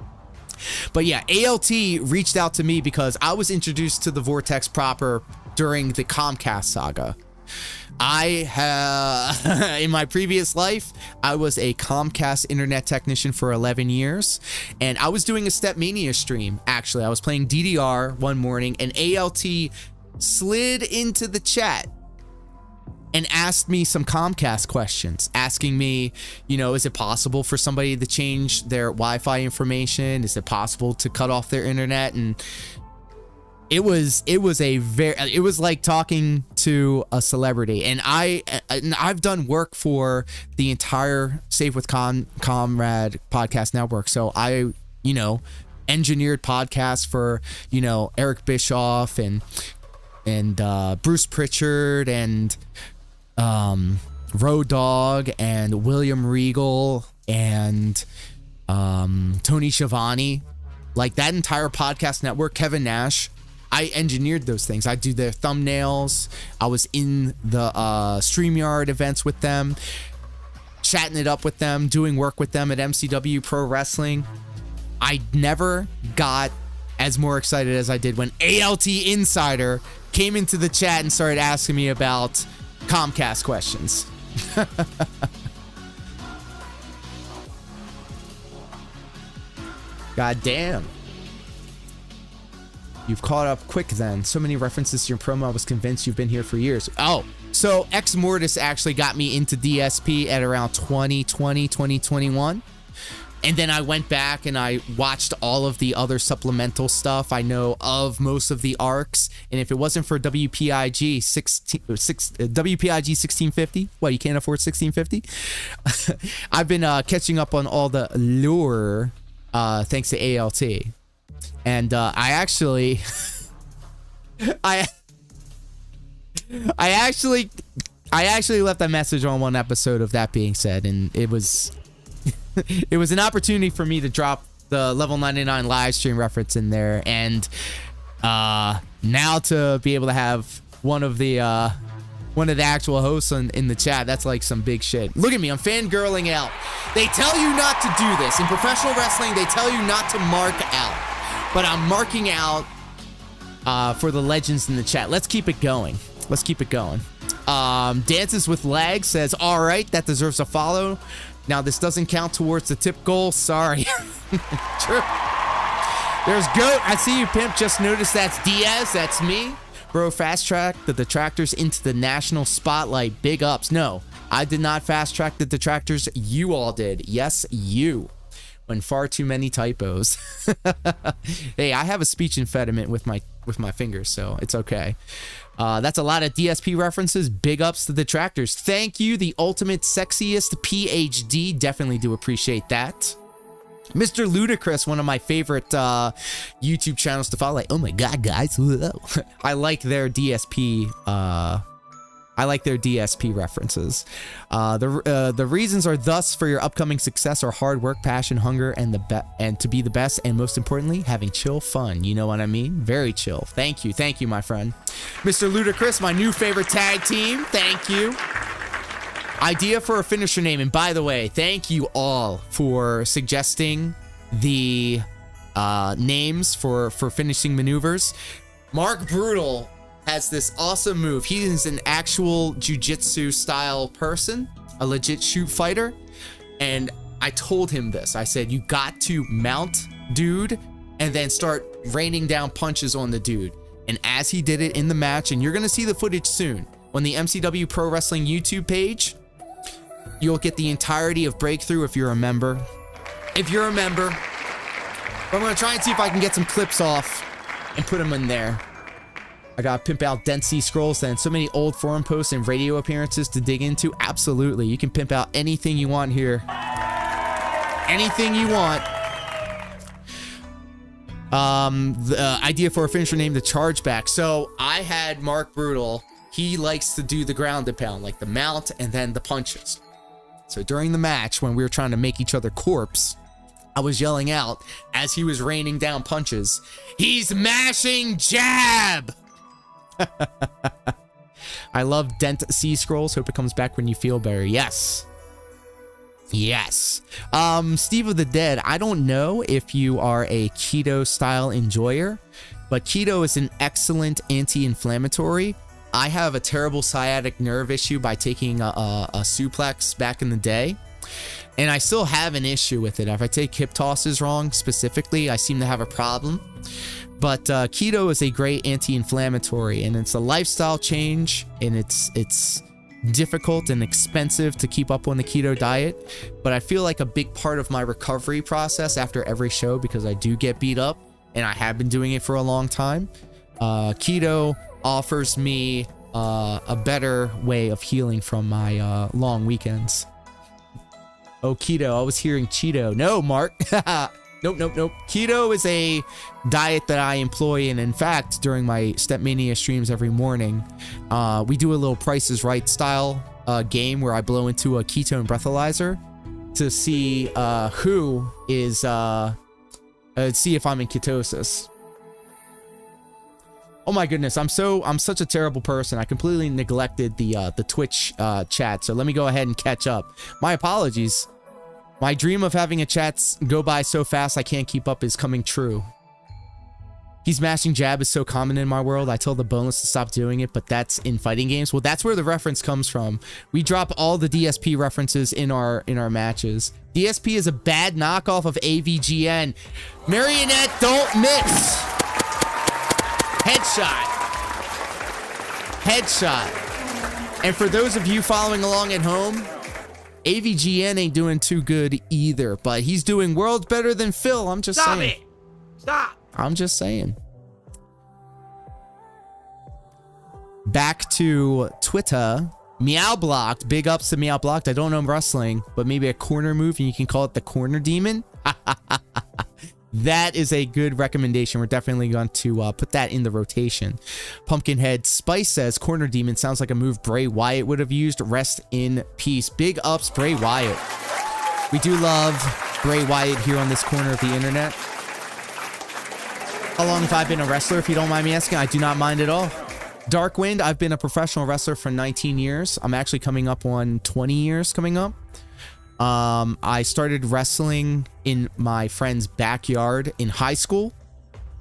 But yeah, ALT reached out to me because I was introduced to the Vortex proper during the Comcast saga. In my previous life, I was a Comcast internet technician for 11 years, and I was doing a Stepmania stream. Actually, I was playing DDR one morning, and ALT slid into the chat and asked me some Comcast questions, asking me, is it possible for somebody to change their Wi-Fi information? Is it possible to cut off their internet? And it was like talking to a celebrity. And I've done work for the entire Save with Comrade podcast network. So I, engineered podcasts for, Eric Bischoff and Bruce Pritchard and Road Dogg and William Regal and Tony Schiavone, like that entire podcast network. Kevin Nash, I engineered those things. I do their thumbnails. I was in the StreamYard events with them, chatting it up with them, doing work with them at MCW Pro Wrestling. I never got as more excited as I did when ALT Insider came into the chat and started asking me about Comcast questions. God damn. You've caught up quick then. So many references to your promo, I was convinced you've been here for years. Oh, so Ex Mortis actually got me into DSP at around 2020, 2021. And then I went back and I watched all of the other supplemental stuff. I know of most of the arcs. And if it wasn't for WPIG 1650, what, you can't afford 1650? I've been catching up on all the lore thanks to ALT. And I actually left a message on one episode of That Being Said, and it was it was an opportunity for me to drop the level 99 live stream reference in there, and now to be able to have one of the actual hosts in the chat, that's like some big shit. Look at me, I'm fangirling out. They tell you not to do this in professional wrestling. They tell you not to mark out, but I'm marking out for the legends in the chat. Let's keep it going. Let's keep it going. Dances with Lag says, all right, that deserves a follow. Now, this doesn't count towards the tip goal. Sorry. True. There's Goat. I see you, Pimp. Just noticed that's Diaz. That's me. Bro, fast track the Detractors into the national spotlight. Big ups. No, I did not fast track the Detractors. You all did. Yes, you. and far too many typos. Hey, I have a speech impediment with my fingers, so it's okay. That's a lot of DSP references. Big ups to the Detractors. Thank you, the ultimate sexiest PhD. Definitely do appreciate that. Mr. Ludacris, one of my favorite YouTube channels to follow. Like, oh my god, guys, whoa. I like their DSP. I like their DSP references. The reasons are thus for your upcoming success are hard work, passion, hunger, and to be the best, and most importantly, having chill fun. You know what I mean? Very chill. Thank you, my friend. Mr. Ludacris, my new favorite tag team. Thank you. Idea for a finisher name, and by the way, thank you all for suggesting the names for finishing maneuvers. Mark Brutal has this awesome move. He is an actual jiu-jitsu style person, a legit shoot fighter, and I told him this. I said, you got to mount dude and then start raining down punches on the dude. And as he did it in the match, and you're gonna see the footage soon on the MCW Pro Wrestling YouTube page, you'll get the entirety of Breakthrough if you're a member. But I'm gonna try and see if I can get some clips off and put them in there. I gotta pimp out Density Scrolls then. So many old forum posts and radio appearances to dig into. Absolutely. You can pimp out anything you want here. Anything you want. The idea for a finisher name, the Chargeback. So I had Mark Brutal. He likes to do the ground and pound, like the mount and then the punches. So during the match, when we were trying to make each other corpse, I was yelling out as he was raining down punches, he's mashing jab! I love Dent C Scrolls. Hope it comes back when you feel better. Yes. Steve of the Dead, I don't know if you are a keto style enjoyer, but keto is an excellent anti-inflammatory. I have a terrible sciatic nerve issue by taking a suplex back in the day, and I still have an issue with it. If I take hip tosses wrong specifically, I seem to have a problem. But keto is a great anti-inflammatory, and it's a lifestyle change, and it's difficult and expensive to keep up on the keto diet. But I feel like a big part of my recovery process after every show, because I do get beat up, and I have been doing it for a long time, keto offers me a better way of healing from my long weekends. Oh, keto. I was hearing Cheeto. No, Mark. Nope. Keto is a diet that I employ, and in fact, during my Stepmania streams every morning, we do a little Price is Right style game where I blow into a ketone breathalyzer to see who is see if I'm in ketosis. Oh my goodness, I'm such a terrible person. I completely neglected the Twitch chat, so let me go ahead and catch up. My apologies. My dream of having a chat go by so fast I can't keep up is coming true. He's mashing jab is so common in my world. I tell the boneless to stop doing it, but that's in fighting games. Well, that's where the reference comes from. We drop all the DSP references in our matches. DSP is a bad knockoff of AVGN. Marionette, don't miss. Headshot. And for those of you following along at home, AVGN ain't doing too good either, but he's doing worlds better than Phil. I'm just saying. Stop. I'm just saying. Back to Twitter. Meow Blocked. Big ups to Meow Blocked. I don't know wrestling, but maybe a corner move and you can call it the Corner Demon. That is a good recommendation. We're definitely going to put that in the rotation. Pumpkinhead Spice says, Corner Demon sounds like a move Bray Wyatt would have used. Rest in peace. Big ups, Bray Wyatt. We do love Bray Wyatt here on this corner of the internet. How long have I been a wrestler, if you don't mind me asking? I do not mind at all. Darkwind, I've been a professional wrestler for 19 years. I'm actually coming up on 20 years coming up. I started wrestling in my friend's backyard in high school.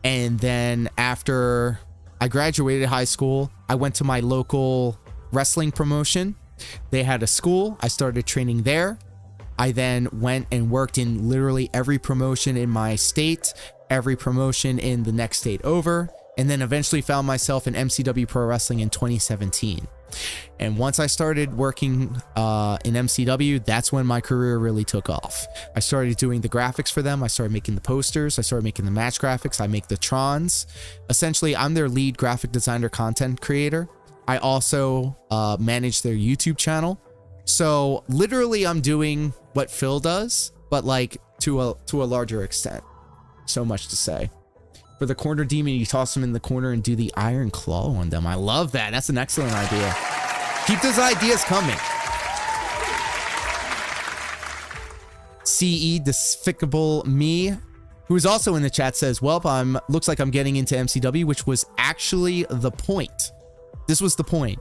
And then after I graduated high school, I went to my local wrestling promotion. They had a school. I started training there. I then went and worked in literally every promotion in my state, every promotion in the next state over, and then eventually found myself in MCW Pro Wrestling in 2017. And once I started working in MCW, that's when my career really took off. I started doing the graphics for them. I started making the posters. I started making the match graphics. I make the Trons. Essentially, I'm their lead graphic designer, content creator. I also manage their YouTube channel. So literally, I'm doing what Phil does, but like to a larger extent. So much to say. For the corner demon, you toss them in the corner and do the iron claw on them. I love that. That's an excellent idea. Keep those ideas coming. CE Despicable Me, who is also in the chat, says, well, looks like I'm getting into MCW, which was actually the point. This was the point.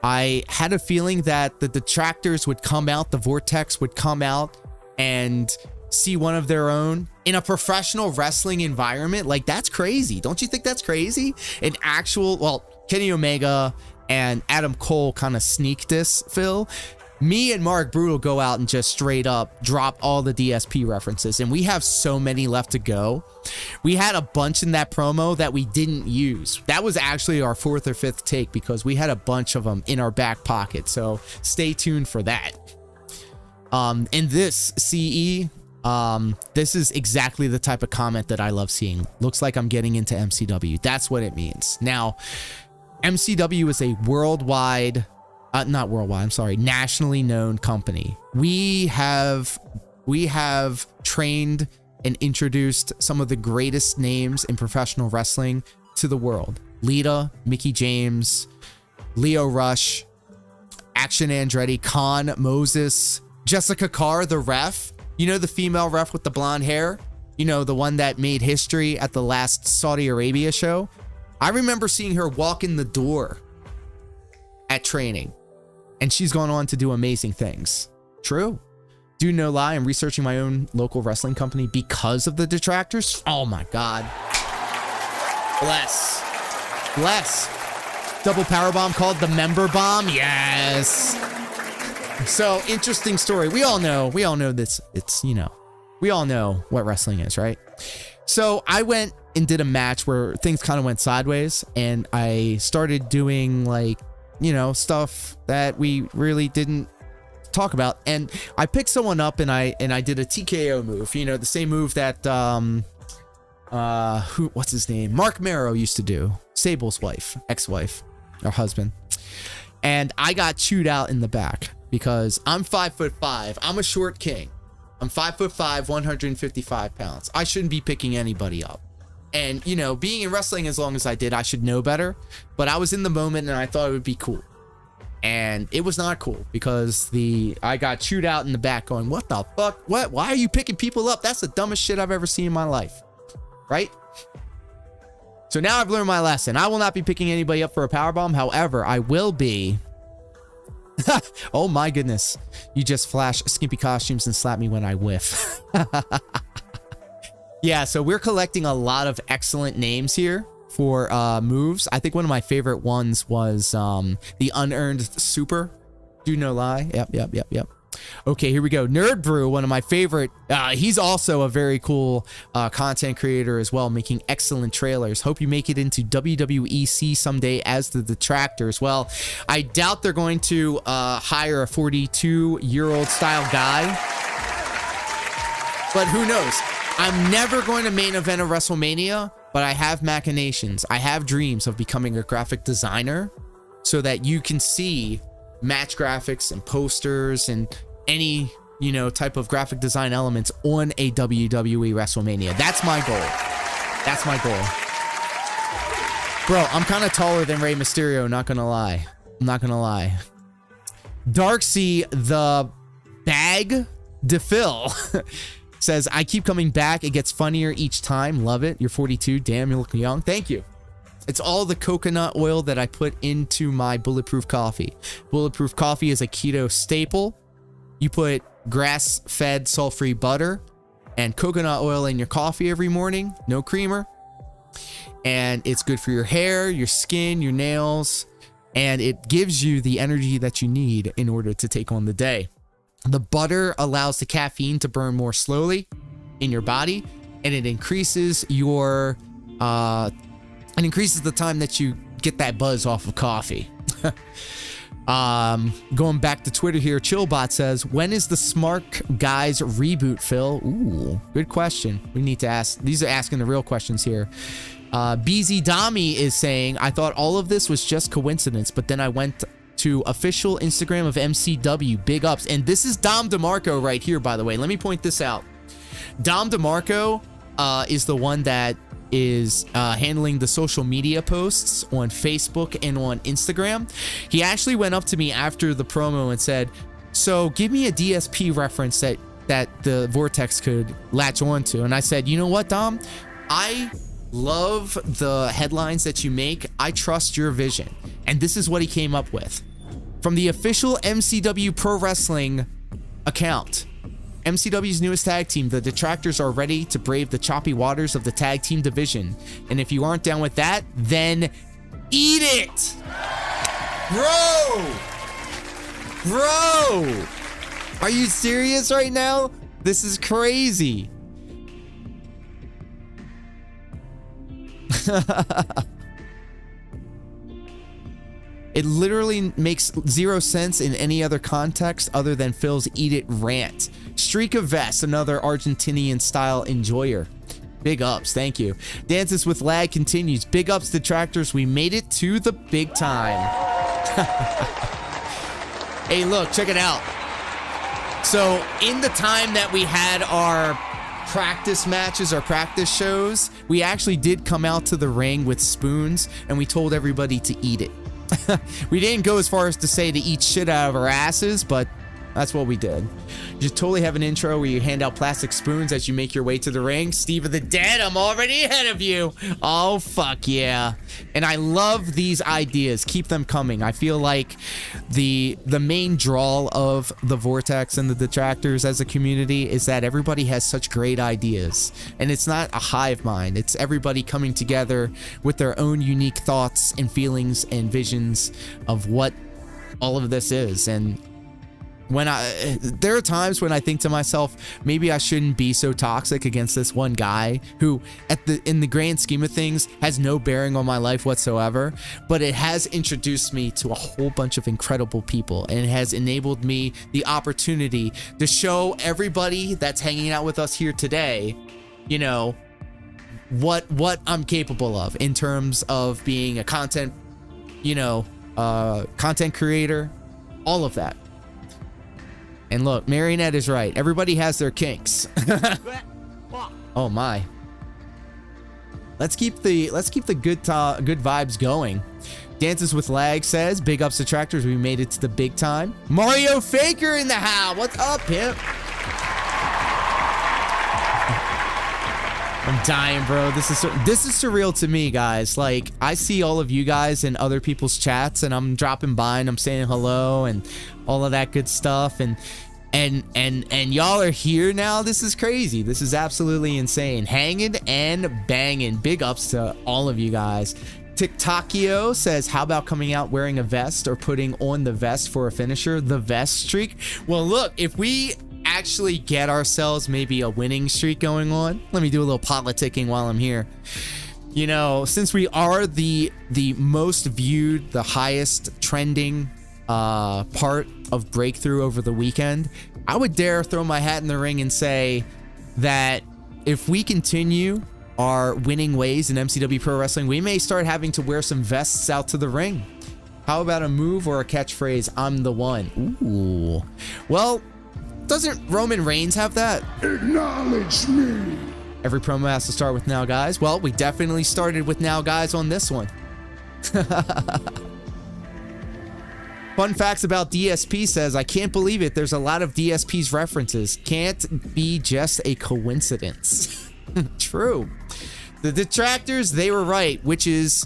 I had a feeling that the Detractors would come out, the Vortex would come out and see one of their own in a professional wrestling environment. Like, that's crazy. Don't you think that's crazy? An actual, well, Kenny Omega and Adam Cole kind of sneak this, Phil. Me and Mark Brutal go out and just straight up drop all the DSP references, and we have so many left to go. We had a bunch in that promo that we didn't use. That was actually our 4th or 5th take because we had a bunch of them in our back pocket. So stay tuned for that. In this CE, this is exactly the type of comment that I love seeing. Looks like I'm getting into MCW. That's what it means. Now, MCW is a worldwide, not worldwide, I'm sorry, nationally known company. We have trained and introduced some of the greatest names in professional wrestling to the world. Lita, Mickie James, Leo Rush, Action Andretti, Khan, Moses, Jessica Carr, the ref. You know, the female ref with the blonde hair? You know, the one that made history at the last Saudi Arabia show? I remember seeing her walk in the door at training, and she's gone on to do amazing things. True. Do no lie, I'm researching my own local wrestling company because of the Detractors. Oh my God. Bless. Double powerbomb called the member bomb. Yes. So, interesting story. We all know this. It's, you know, we all know what wrestling is, right? So I went and did a match where things kind of went sideways, and I started doing, like, you know, stuff that we really didn't talk about. And I picked someone up and I did a TKO move, you know, the same move that what's his name? Mark Marrow used to do. Sable's ex-wife, or husband. And I got chewed out in the back because I'm 5'5". I'm a short king. I'm 5'5", 155 pounds. I shouldn't be picking anybody up. And, you know, being in wrestling as long as I did, I should know better. But I was in the moment and I thought it would be cool. And it was not cool because I got chewed out in the back going, what the fuck? What? Why are you picking people up? That's the dumbest shit I've ever seen in my life. Right? So now I've learned my lesson. I will not be picking anybody up for a powerbomb. However, I will be... Oh my goodness. You just flash skimpy costumes and slap me when I whiff. Yeah, so we're collecting a lot of excellent names here for moves. I think one of my favorite ones was the Unearned Super. Do no lie. Yep. Okay, here we go. Nerd Brew, one of my favorite. He's also a very cool content creator as well, making excellent trailers. Hope you make it into WWEC someday as the Detractors. Well, I doubt they're going to hire a 42-year-old style guy. But who knows? I'm never going to main event a WrestleMania, but I have machinations. I have dreams of becoming a graphic designer so that you can see match graphics and posters and any, you know, type of graphic design elements on a WWE WrestleMania. That's my goal. That's my goal. Bro, I'm kind of taller than Rey Mysterio, not gonna lie. I'm not gonna lie. Darksea the Bag DePhil says, I keep coming back. It gets funnier each time. Love it. You're 42. Damn, you look young. Thank you. It's all the coconut oil that I put into my Bulletproof coffee. Bulletproof coffee is a keto staple. You put grass-fed, salt-free butter and coconut oil in your coffee every morning. No creamer. And it's good for your hair, your skin, your nails. And it gives you the energy that you need in order to take on the day. The butter allows the caffeine to burn more slowly in your body. And it increases your... It increases the time that you get that buzz off of coffee. Going back to Twitter here, Chillbot says, when is the Smart Guys reboot, Phil? Ooh, good question. We need to ask. These are asking the real questions here. BZ Dami is saying, I thought all of this was just coincidence, but then I went to official Instagram of MCW. Big ups. And this is Dom DeMarco right here, by the way. Let me point this out. Dom DeMarco is the one that is handling the social media posts on Facebook and on Instagram. He actually went up to me after the promo and said, so give me a DSP reference that the Vortex could latch on to. And I said, you know what, Dom? I love the headlines that you make. I trust your vision. And this is what he came up with. From the official MCW Pro Wrestling account, MCW's newest tag team, the Detractors, are ready to brave the choppy waters of the tag team division. And if you aren't down with that, then eat it! Bro! Are you serious right now? This is crazy. It literally makes zero sense in any other context other than Phil's Eat It rant. Streak of Vest, another Argentinian style enjoyer. Big ups, thank you. Dances with Lag continues. Big ups, Detractors. We made it to the big time. Hey, look, check it out. So, in the time that we had our practice matches, our practice shows, we actually did come out to the ring with spoons and we told everybody to eat it. We didn't go as far as to say to eat shit out of our asses, but that's what we did. You totally have an intro where you hand out plastic spoons as you make your way to the ring. Steve of the Dead, I'm already ahead of you. Oh, fuck yeah. And I love these ideas. Keep them coming. I feel like the main draw of the Vortex and the Detractors as a community is that everybody has such great ideas. And it's not a hive mind. It's everybody coming together with their own unique thoughts and feelings and visions of what all of this is. And there are times when I think to myself, maybe I shouldn't be so toxic against this one guy who in the grand scheme of things has no bearing on my life whatsoever, but it has introduced me to a whole bunch of incredible people, and it has enabled me the opportunity to show everybody that's hanging out with us here today, you know, what I'm capable of in terms of being a content creator, all of that. And look, Marionette is right. Everybody has their kinks. Oh my. Let's keep the good vibes going. Dances with Lag says, big ups Detractors, we made it to the big time. Mario Faker in the house. What's up, pimp? I'm dying, bro. This is surreal to me, guys. Like, I see all of you guys in other people's chats, and I'm dropping by and I'm saying hello and all of that good stuff, and y'all are here now. This is crazy. This is absolutely insane. Hanging and banging. Big ups to all of you guys. TikTokio says, how about coming out wearing a vest or putting on the vest for a finisher? The vest streak. Well, look, if we actually get ourselves maybe a winning streak going on, let me do a little politicking while I'm here. You know, since we are the most viewed, the highest trending part of Breakthrough over the weekend, I would dare throw my hat in the ring and say that if we continue our winning ways in MCW Pro Wrestling, we may start having to wear some vests out to the ring. How about a move or a catchphrase? I'm the one. Ooh. Well, doesn't Roman Reigns have that? Acknowledge me. Every promo has to start with now, guys. Well, we definitely started with now, guys, on this one. Fun facts about DSP says, I can't believe it. There's a lot of DSP's references. Can't be just a coincidence. True. The Detractors, they were right, which is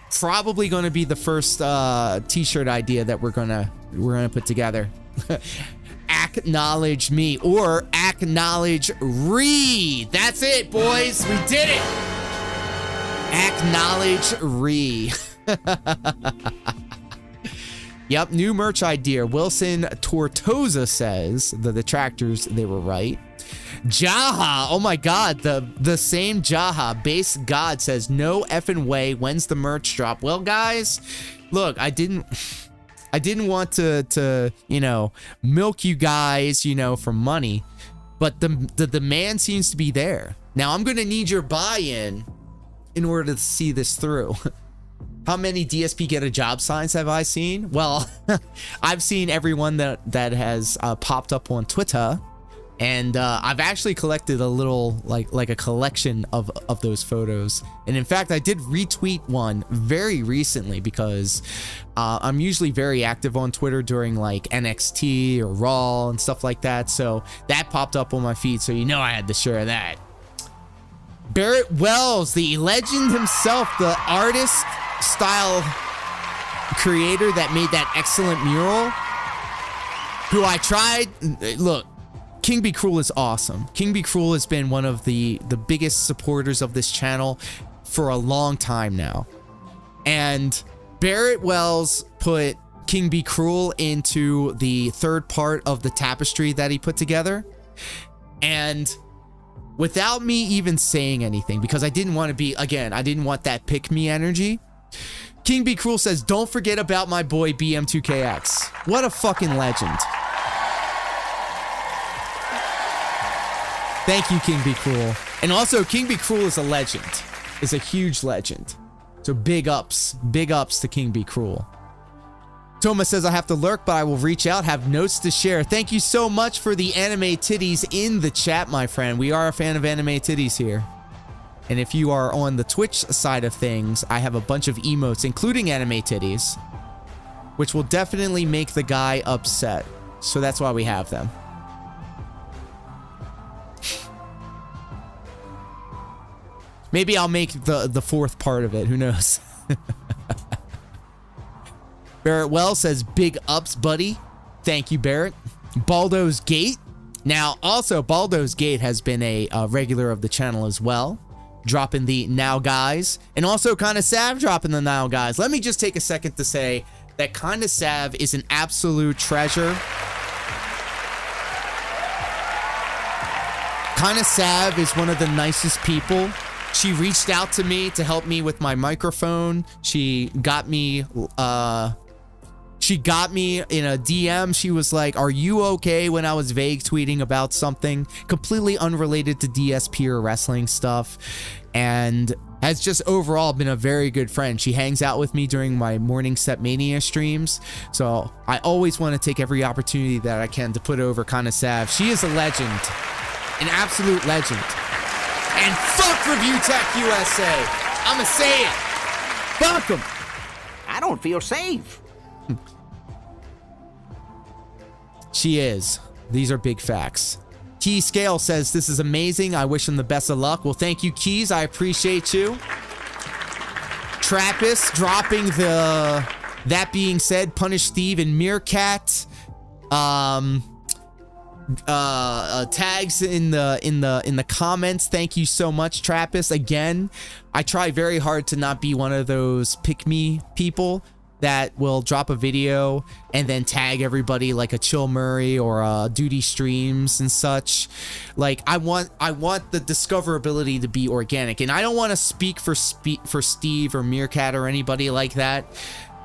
probably going to be the first t-shirt idea that we're gonna put together. Acknowledge me, or acknowledge re. That's it, boys. We did it. Acknowledge re. Yep, new merch idea. Wilson Tortosa says the Detractors, they were right. Jaha, oh my god, the same Jaha, Base God says, no effing way, when's the merch drop? Well, guys, look, I didn't want to you know, milk you guys, you know, for money, but the demand seems to be there. Now I'm gonna need your buy-in in order to see this through. How many DSP get a job signs have I seen? Well, I've seen everyone that has popped up on Twitter, and I've actually collected a little like a collection of those photos. And in fact, I did retweet one very recently because I'm usually very active on Twitter during like NXT or Raw and stuff like that. So that popped up on my feed, so you know I had to share that. Barrett Wells, the legend himself, the artist style creator that made that excellent mural, who I tried. Look, King Be Cruel is awesome. King Be Cruel has been one of the biggest supporters of this channel for a long time now. And Barrett Wells put King Be Cruel into the third part of the tapestry that he put together. And without me even saying anything, because I didn't want to be, again, I didn't want that pick me energy, King Be Cruel says, "Don't forget about my boy BM2KX." What a fucking legend. Thank you, King Be Cruel. And also, King Be Cruel is a legend, is a huge legend. So big ups to King Be Cruel. Thomas says, "I have to lurk, but I will reach out, have notes to share." Thank you so much for the anime titties in the chat, my friend. We are a fan of anime titties here. And if you are on the Twitch side of things, I have a bunch of emotes, including anime titties, which will definitely make the guy upset. So that's why we have them. Maybe I'll make the fourth part of it. Who knows? Barrett Wells says, "Big ups, buddy." Thank you, Barrett. Baldo's Gate. Now, also, Baldo's Gate has been a regular of the channel as well, dropping the now guys, and also Kinda Sav dropping the now guys. Let me just take a second to say that Kinda Sav is an absolute treasure. Kinda Sav is one of the nicest people. She reached out to me to help me with my microphone. She got me in a DM. She was like, "Are you okay?" when I was vague tweeting about something completely unrelated to DSP or wrestling stuff, and has just overall been a very good friend. She hangs out with me during my morning Set Mania streams, so I always want to take every opportunity that I can to put over Kinda Sav. She is a legend, an absolute legend. And fuck Review Tech USA. I'ma say it. Fuck them. I don't feel safe. She is. These are big facts. Key Scale says, "This is amazing. I wish him the best of luck." Well, thank you, Keys. I appreciate you. Trappist dropping the "That being said, Punish Steve" and Meerkat tags in the comments. Thank you so much, Trappist. Again, I try very hard to not be one of those pick me people that will drop a video and then tag everybody like a Chill Murray or Duty Streams and such. Like, I want the discoverability to be organic, and I don't want to speak for Steve or Meerkat or anybody like that.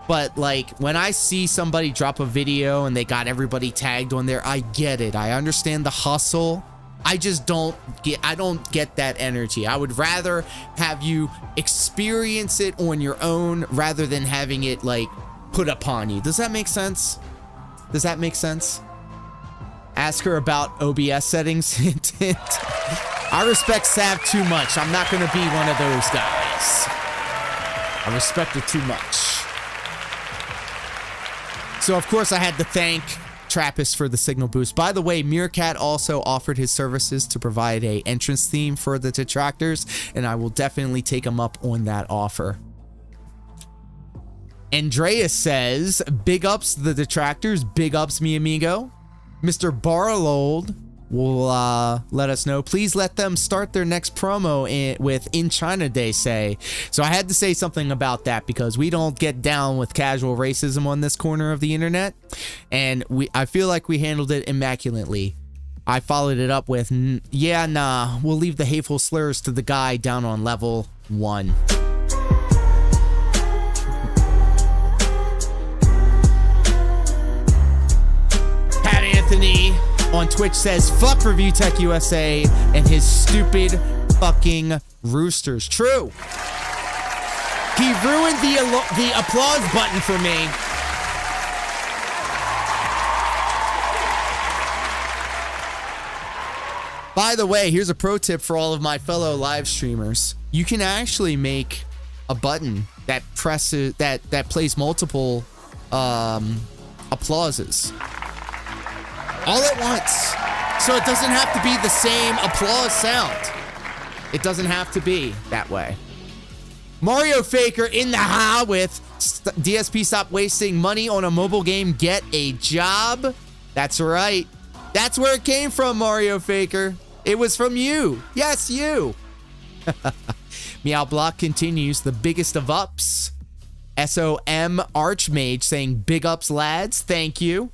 But like, when I see somebody drop a video and they got everybody tagged on there, I get it. I understand the hustle. I just don't get that energy. I would rather have you experience it on your own rather than having it like put upon you. Does that make sense? Does that make sense? Ask her about OBS settings. I respect Sav too much. I'm not going to be one of those guys. I respect her too much. So, of course, I had to thank Trappist for the signal boost. By the way, Meerkat also offered his services to provide a entrance theme for the Detractors, and I will definitely take him up on that offer. Andreas says, "Big ups the Detractors, big ups mi amigo." Mr. Barlold will let us know. "Please let them start their next promo with In China Day say." So I had to say something about that because we don't get down with casual racism on this corner of the internet, and I feel like we handled it immaculately. I followed it up with, "Yeah, nah, we'll leave the hateful slurs to the guy down on level 1. on Twitch says, fuck Review Tech USA and his stupid fucking roosters. True. He ruined the applause button for me. By the way, here's a pro tip for all of my fellow live streamers. You can actually make a button that presses that plays multiple applauses all at once. So it doesn't have to be the same applause sound. It doesn't have to be that way. Mario Faker in the ha with DSP, stop wasting money on a mobile game. Get a job. That's right. That's where it came from, Mario Faker. It was from you. Yes, you. Meow Block continues. The biggest of ups. SOM Archmage saying big ups, lads. Thank you.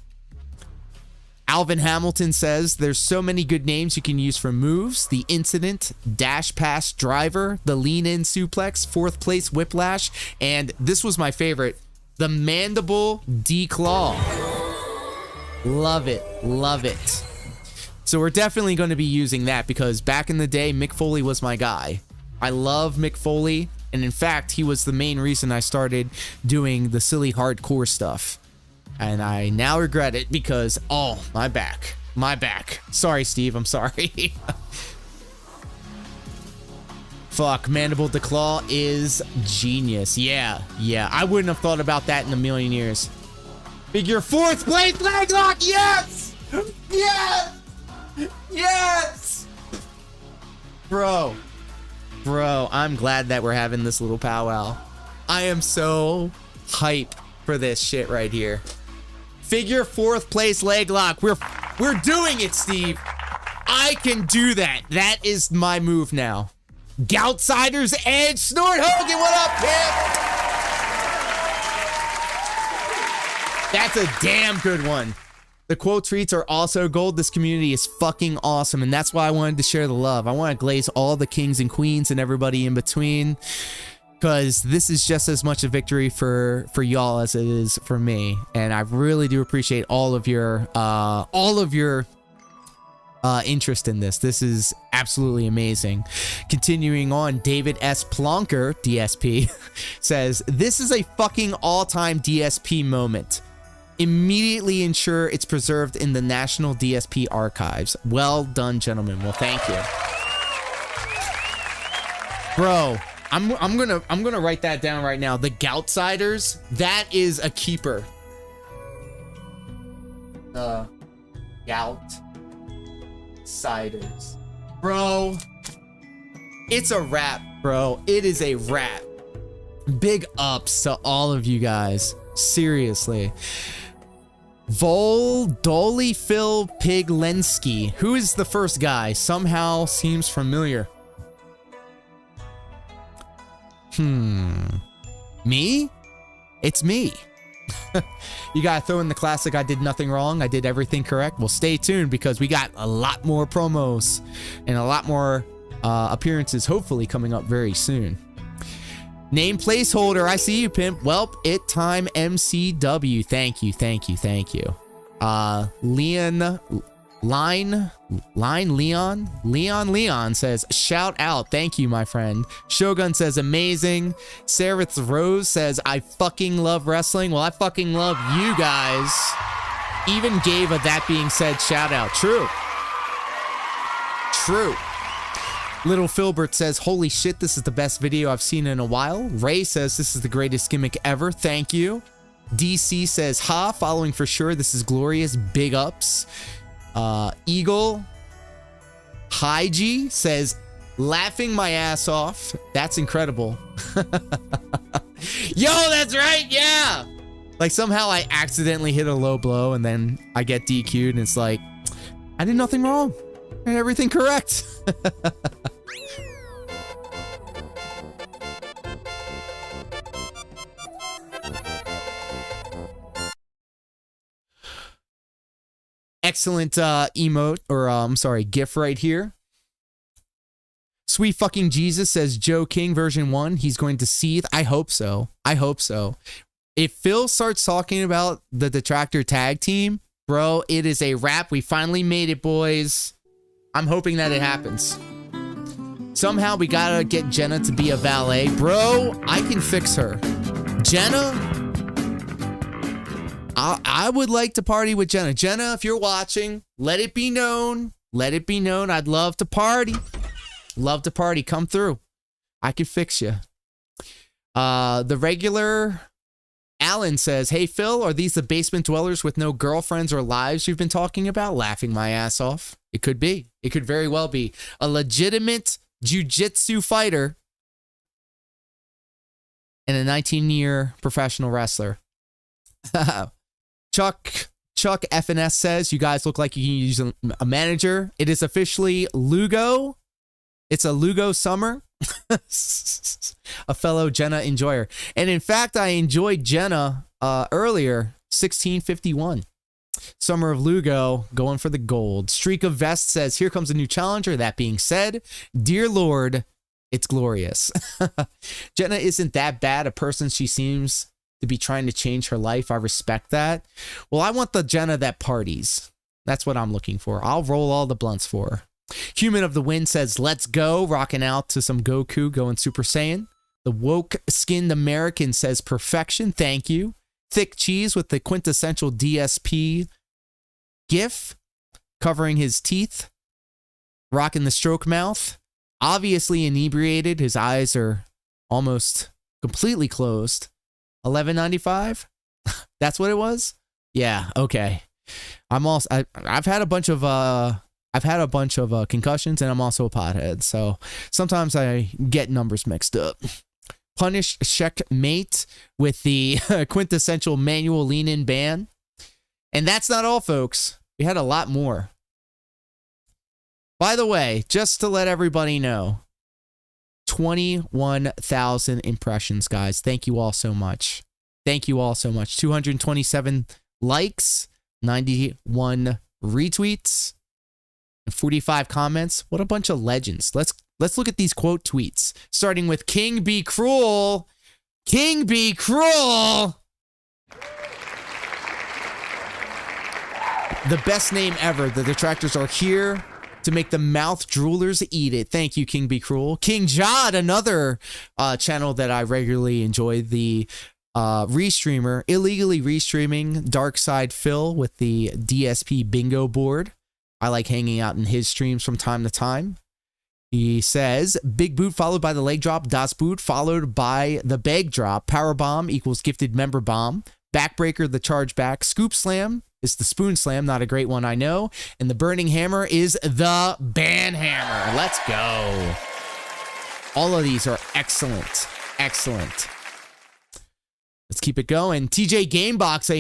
Alvin Hamilton says there's so many good names you can use for moves. The Incident, Dash Pass Driver, the Lean In Suplex, 4th Place Whiplash, and this was my favorite, the Mandible Declaw. Love it. Love it. So we're definitely going to be using that because back in the day, Mick Foley was my guy. I love Mick Foley, and in fact, he was the main reason I started doing the silly hardcore stuff. And I now regret it because, oh, my back. My back. Sorry, Steve. I'm sorry. Fuck, Mandible Declaw is genius. Yeah. I wouldn't have thought about that in a million years. Figure 4th place leg lock. Yes! Yes! Bro, I'm glad that we're having this little powwow. I am so hype for this shit right here. Figure 4th place leg lock. We're doing it, Steve. I can do that. That is my move now. Goutsiders Edge. Snort Hogan, what up, pimp? That's a damn good one. The quote tweets are also gold. This community is fucking awesome, and that's why I wanted to share the love. I want to glaze all the kings and queens and everybody in between, because this is just as much a victory for y'all as it is for me, and I really do appreciate all of your interest in this. This is absolutely amazing. Continuing on, David S. Plonker, DSP, says, this is a fucking all-time DSP moment. Immediately ensure it's preserved in the National DSP archives. Well done, gentlemen. Well, thank you. Bro, I'm gonna write that down right now. The Goutsiders, that is a keeper. Goutsiders. Bro, it's a wrap, bro. It is a wrap. Big ups to all of you guys. Seriously. Dolly Phil Piglensky. Who is the first guy? Somehow seems familiar. Me? It's me. You gotta throw in the classic, I did nothing wrong, I did everything correct. Well, stay tuned because we got a lot more promos and a lot more appearances hopefully coming up very soon. Name placeholder, I see you, pimp. Welp, it time MCW. Thank you. Leon says, shout out. Thank you, my friend. Shogun says, amazing. Sarith Rose says, I fucking love wrestling. Well, I fucking love you guys. Even gave a that being said shout out. True. Little Filbert says, holy shit, this is the best video I've seen in a while. Ray says, this is the greatest gimmick ever. Thank you. DC says, ha, following for sure. This is glorious. Big ups. Eagle Hygie says, laughing my ass off. That's incredible. Yo, that's right. Yeah. Like somehow I accidentally hit a low blow and then I get DQ'd and it's like, I did nothing wrong. I did everything correct. Excellent emote, or I'm sorry, GIF right here. Sweet fucking Jesus says Joe King version 1. He's going to seethe. I hope so. If Phil starts talking about the Detractor tag team, Bro, it is a wrap. We finally made it, boys. I'm hoping that it happens. Somehow we gotta get Jenna to be a valet. Bro, I can fix her. Jenna, I would like to party with Jenna. Jenna, if you're watching, let it be known. Let it be known. I'd love to party. Love to party. Come through. I could fix you. The regular Alan says, hey, Phil, are these the basement dwellers with no girlfriends or lives you've been talking about? Laughing my ass off. It could be. It could very well be. A legitimate jiu-jitsu fighter and a 19-year professional wrestler. Chuck FNS says, you guys look like you can use a manager. It is officially Lugo. It's a Lugo summer. A fellow Jenna enjoyer. And in fact, I enjoyed Jenna earlier, 1651. Summer of Lugo, going for the gold. Streak of Vest says, here comes a new challenger. That being said, dear Lord, it's glorious. Jenna isn't that bad a person she seems to be trying to change her life. I respect that. Well, I want the Jenna that parties. That's what I'm looking for. I'll roll all the blunts for her. Human of the Wind says, let's go. Rocking out to some Goku going Super Saiyan. The woke skinned American says, perfection. Thank you. Thick cheese with the quintessential DSP gif covering his teeth. Rocking the stroke mouth. Obviously inebriated. His eyes are almost completely closed. $11.95. That's what it was. Yeah. Okay. I've had a bunch of concussions, and I'm also a pothead, so sometimes I get numbers mixed up. Punish checkmate with the quintessential manual lean-in ban. And that's not all, folks. We had a lot more. By the way, just to let everybody know, 21,000 impressions, guys. Thank you all so much. Thank you all so much. 227 likes, 91 retweets, 45 comments. What a bunch of legends. Let's look at these quote tweets, starting with King Be Cruel. King Be Cruel. The best name ever. The Detractors are here to make the mouth droolers eat it. Thank you, King Be Cruel. King Jod, another channel that I regularly enjoy, the restreamer, illegally restreaming Dark Side Phil with the DSP bingo board. I like hanging out in his streams from time to time. He says, big boot followed by the leg drop, Das Boot followed by the bag drop, power bomb equals gifted member bomb, backbreaker the charge back, scoop slam is the spoon slam, not a great one I know, and the burning hammer is the ban hammer. Let's go. All of these are excellent. Excellent. Let's keep it going. TJ Gamebox,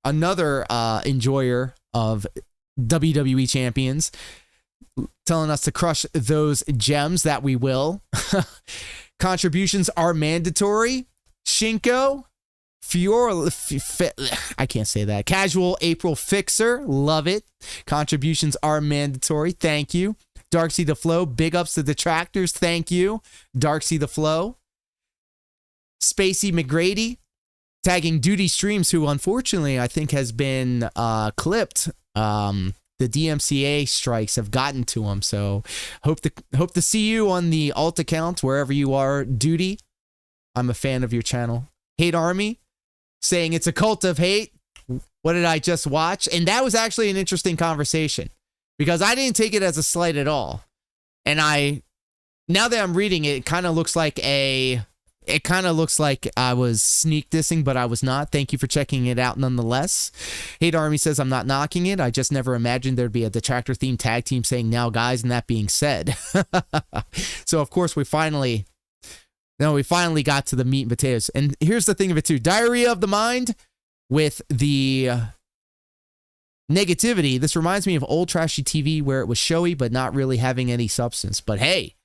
another enjoyer of WWE champions, telling us to crush those gems that we will. Contributions are mandatory. Shinko, I can't say that. Casual April Fixer, love it. Contributions are mandatory. Thank you. Darksea the Flow, big ups to Detractors. Thank you. Darksea the Flow. Spacey McGrady, tagging Duty Streams, who unfortunately I think has been clipped. The DMCA strikes have gotten to him, so hope to see you on the alt account wherever you are, Duty. I'm a fan of your channel. Hate Army, saying it's a cult of hate. What did I just watch? And that was actually an interesting conversation because I didn't take it as a slight at all. And now that I'm reading it, it kind of looks like I was sneak dissing, but I was not. Thank you for checking it out nonetheless. Hate Army says, I'm not knocking it. I just never imagined there'd be a Detractor themed tag team saying now guys, and that being said. So of course we finally got to the meat and potatoes. And here's the thing of it too. Diarrhea of the Mind with the negativity. This reminds me of old trashy TV where it was showy, but not really having any substance. But hey,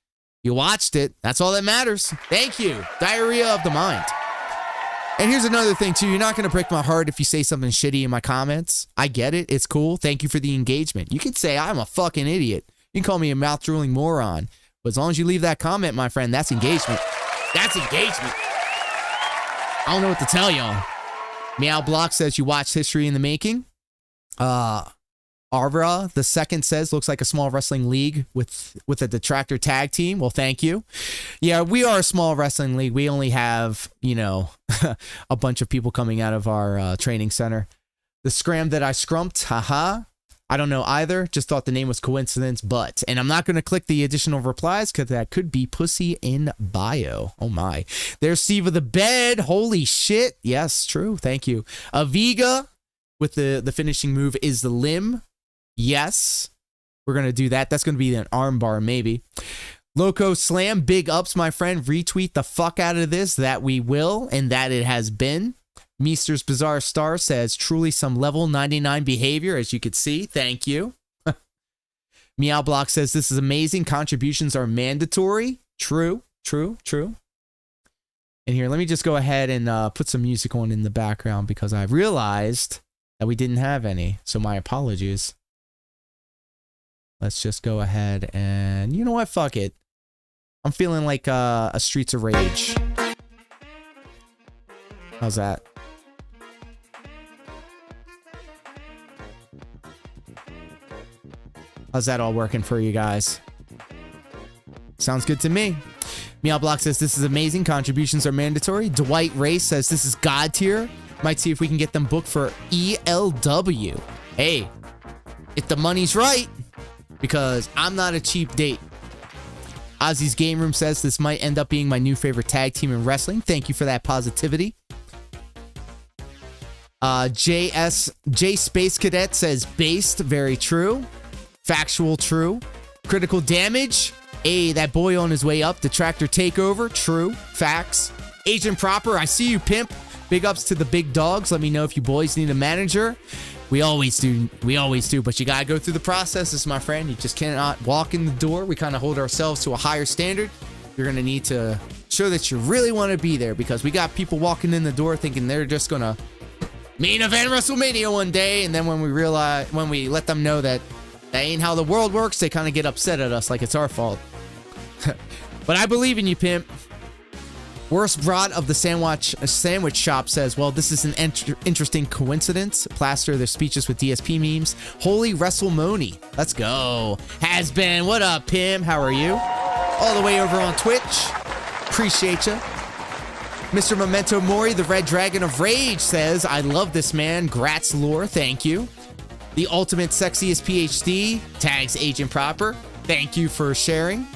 you watched it. That's all that matters. Thank you. Diarrhea of the Mind. And here's another thing, too. You're not going to break my heart if you say something shitty in my comments. I get it. It's cool. Thank you for the engagement. You could say I'm a fucking idiot. You can call me a mouth-drooling moron. But as long as you leave that comment, my friend, that's engagement. That's engagement. I don't know what to tell y'all. Meow Block says you watched History in the Making. Arvra the second says looks like a small wrestling league with a detractor tag team. Well, thank you. Yeah, we are a small wrestling league. We only have, you know, a bunch of people coming out of our training center. The scram that I scrumped, haha. I don't know either. Just thought the name was coincidence, but. And I'm not going to click the additional replies because that could be pussy in bio. Oh my. There's Steve of the Bed. Holy shit. Yes, true. Thank you. Aviga with the finishing move is the limb. Yes. We're going to do that. That's going to be an arm bar maybe. Loco Slam. Big ups, my friend. Retweet the fuck out of this. That we will and that it has been. Meester's Bizarre Star says, truly some level 99 behavior, as you could see. Thank you. Meow Block says, this is amazing. Contributions are mandatory. True, true, true. And here, let me just go ahead and put some music on in the background because I realized that we didn't have any. So my apologies. Let's just go ahead and, you know what? Fuck it. I'm feeling like a Streets of Rage. How's that? How's that all working for you guys? Sounds good to me. Meow Block says, this is amazing. Contributions are mandatory. Dwight Ray says, this is God tier. Might see if we can get them booked for ELW. Hey, if the money's right, because I'm not a cheap date. Ozzy's Game Room says, this might end up being my new favorite tag team in wrestling. Thank you for that positivity. J Space Cadet says, based. Very true. Factual, true. Critical damage. Hey, that boy on his way up. Detractor takeover. True. Facts. Agent Proper, I see you, pimp. Big ups to the big dogs. Let me know if you boys need a manager. We always do. We always do. But you got to go through the processes, my friend. You just cannot walk in the door. We kind of hold ourselves to a higher standard. You're going to need to show that you really want to be there because we got people walking in the door thinking they're just going to main event WrestleMania one day. And then when we let them know that ain't how the world works, they kind of get upset at us like it's our fault. But I believe in you, pimp. Worst Broad of the sandwich shop says, well, this is an interesting coincidence. Plaster their speeches with DSP memes. Holy WrestleMony. Let's go. Has been. What up, Pim? How are you? All the way over on Twitch. Appreciate you. Mr. Memento Mori, the Red Dragon of Rage, says, I love this man. Grats lore. Thank you. The Ultimate Sexiest PhD tags Agent Proper. Thank you for sharing.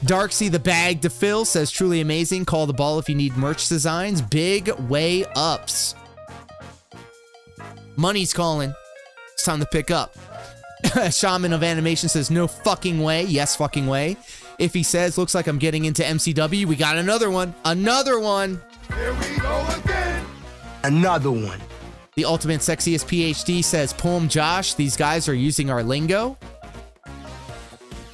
Darksea the Bag to Fill says, truly amazing. Call the ball if you need merch designs. Big way ups. Money's calling. It's time to pick up. Shaman of Animation says, no fucking way. Yes, fucking way. If he says, looks like I'm getting into MCW, we got another one. Another one. Here we go again. Another one. The Ultimate Sexiest PhD says, Poem Josh, these guys are using our lingo.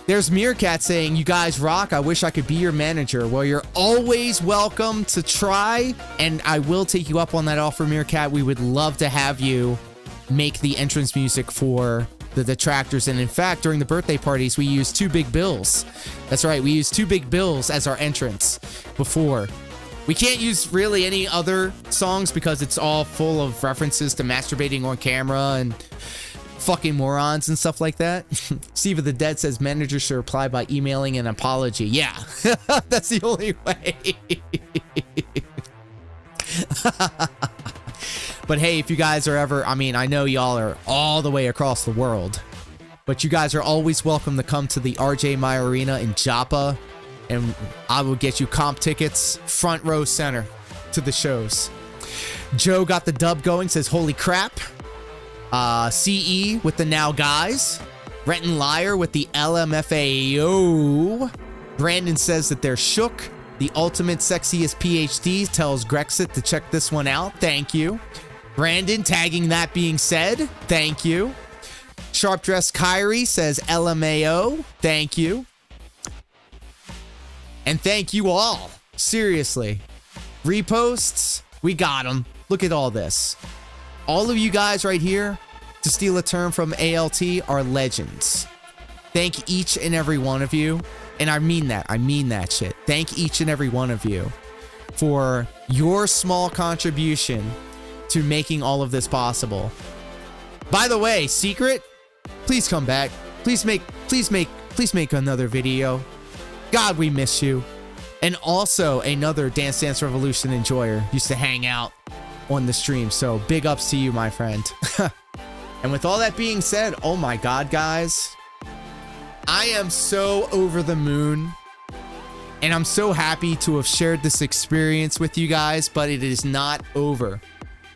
There's Meerkat saying, you guys rock. I wish I could be your manager. Well, you're always welcome to try, and I will take you up on that offer, Meerkat. We would love to have you make the entrance music for the Detractors. And in fact, during the birthday parties, we used 2 Big Bills. That's right. We used 2 Big Bills as our entrance before. We can't use really any other songs because it's all full of references to masturbating on camera and fucking morons and stuff like that. Steve of the Dead says manager should reply by emailing an apology. Yeah, that's the only way. But hey, if you guys are ever, I mean, I know y'all are all the way across the world, but you guys are always welcome to come to the RJ My Arena in Joppa, and I will get you comp tickets, front row center to the shows. Joe got the dub going, says, holy crap. CE with the Now Guys. Renton Liar with the LMFAO. Brandon says that they're shook. The Ultimate Sexiest PhD tells Grexit to check this one out. Thank you. Brandon tagging that being said. Thank you. Sharp Dress Kyrie says LMAO. Thank you. And thank you all. Seriously. Reposts. We got them. Look at all this. All of you guys right here, to steal a term from ALT, are legends. Thank each and every one of you. And I mean that. I mean that shit. Thank each and every one of you for your small contribution to making all of this possible. By the way, Secret, please come back. Please make another video. God, we miss you. And also another Dance Dance Revolution enjoyer used to hang out on the stream. So big ups to you, my friend. And with all that being said, oh my God, guys, I am so over the moon. And I'm so happy to have shared this experience with you guys, but it is not over.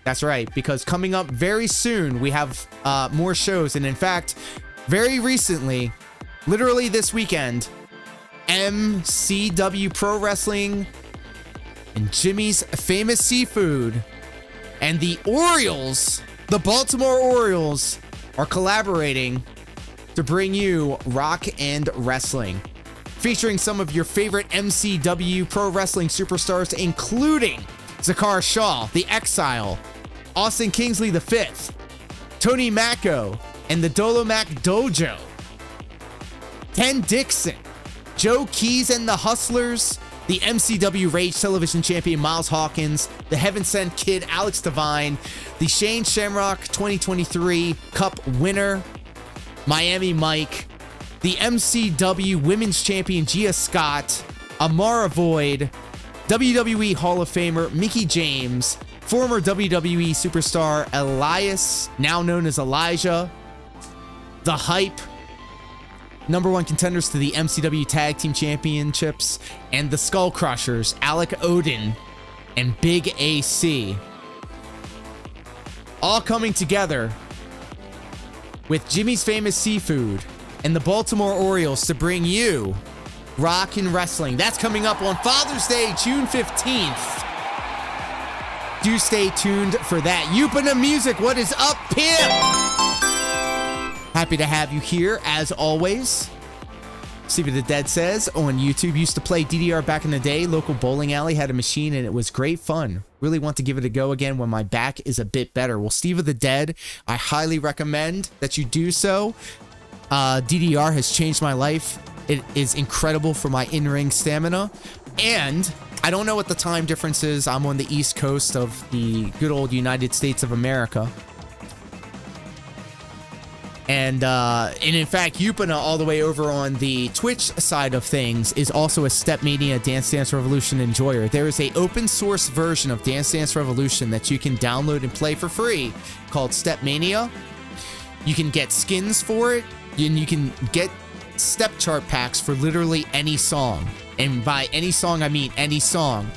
That's right, because coming up very soon, we have more shows. And in fact, very recently, literally this weekend, MCW Pro Wrestling and Jimmy's Famous Seafood and the Orioles, the Baltimore Orioles, are collaborating to bring you Rock and Wrestling, featuring some of your favorite MCW Pro Wrestling superstars, including Zakar Shaw, The Exile, Austin Kingsley V, Tony Macco, and the Dolomac Dojo, Ken Dixon, Joe Keys and the Hustlers, the MCW Rage Television Champion Miles Hawkins, the Heaven Sent Kid Alex Devine, the Shane Shamrock 2023 Cup winner Miami Mike, the MCW Women's Champion Gia Scott, Amara Void, WWE Hall of Famer Mickie James, former WWE superstar Elias, now known as Elijah, The Hype, #1 contenders to the MCW Tag Team Championships, and the Skull Crushers, Alec Odin and Big AC, all coming together with Jimmy's Famous Seafood and the Baltimore Orioles to bring you Rock and Wrestling. That's coming up on Father's Day, June 15th. Do stay tuned for that. Yupina Music, what is up, Pimp? Happy to have you here, as always. Stevie the Dead says on YouTube, used to play DDR back in the day. Local bowling alley had a machine and it was great fun. Really want to give it a go again when my back is a bit better. Well, Stevie the Dead, I highly recommend that you do so. DDR has changed my life. It is incredible for my in-ring stamina. And I don't know what the time difference is. I'm on the East Coast of the good old United States of America. And in fact, Yupina, all the way over on the Twitch side of things, is also a Stepmania Dance Dance Revolution enjoyer. There is a open source version of Dance Dance Revolution that you can download and play for free called Stepmania. You can get skins for it, and you can get step chart packs for literally any song. And by any song, I mean any song.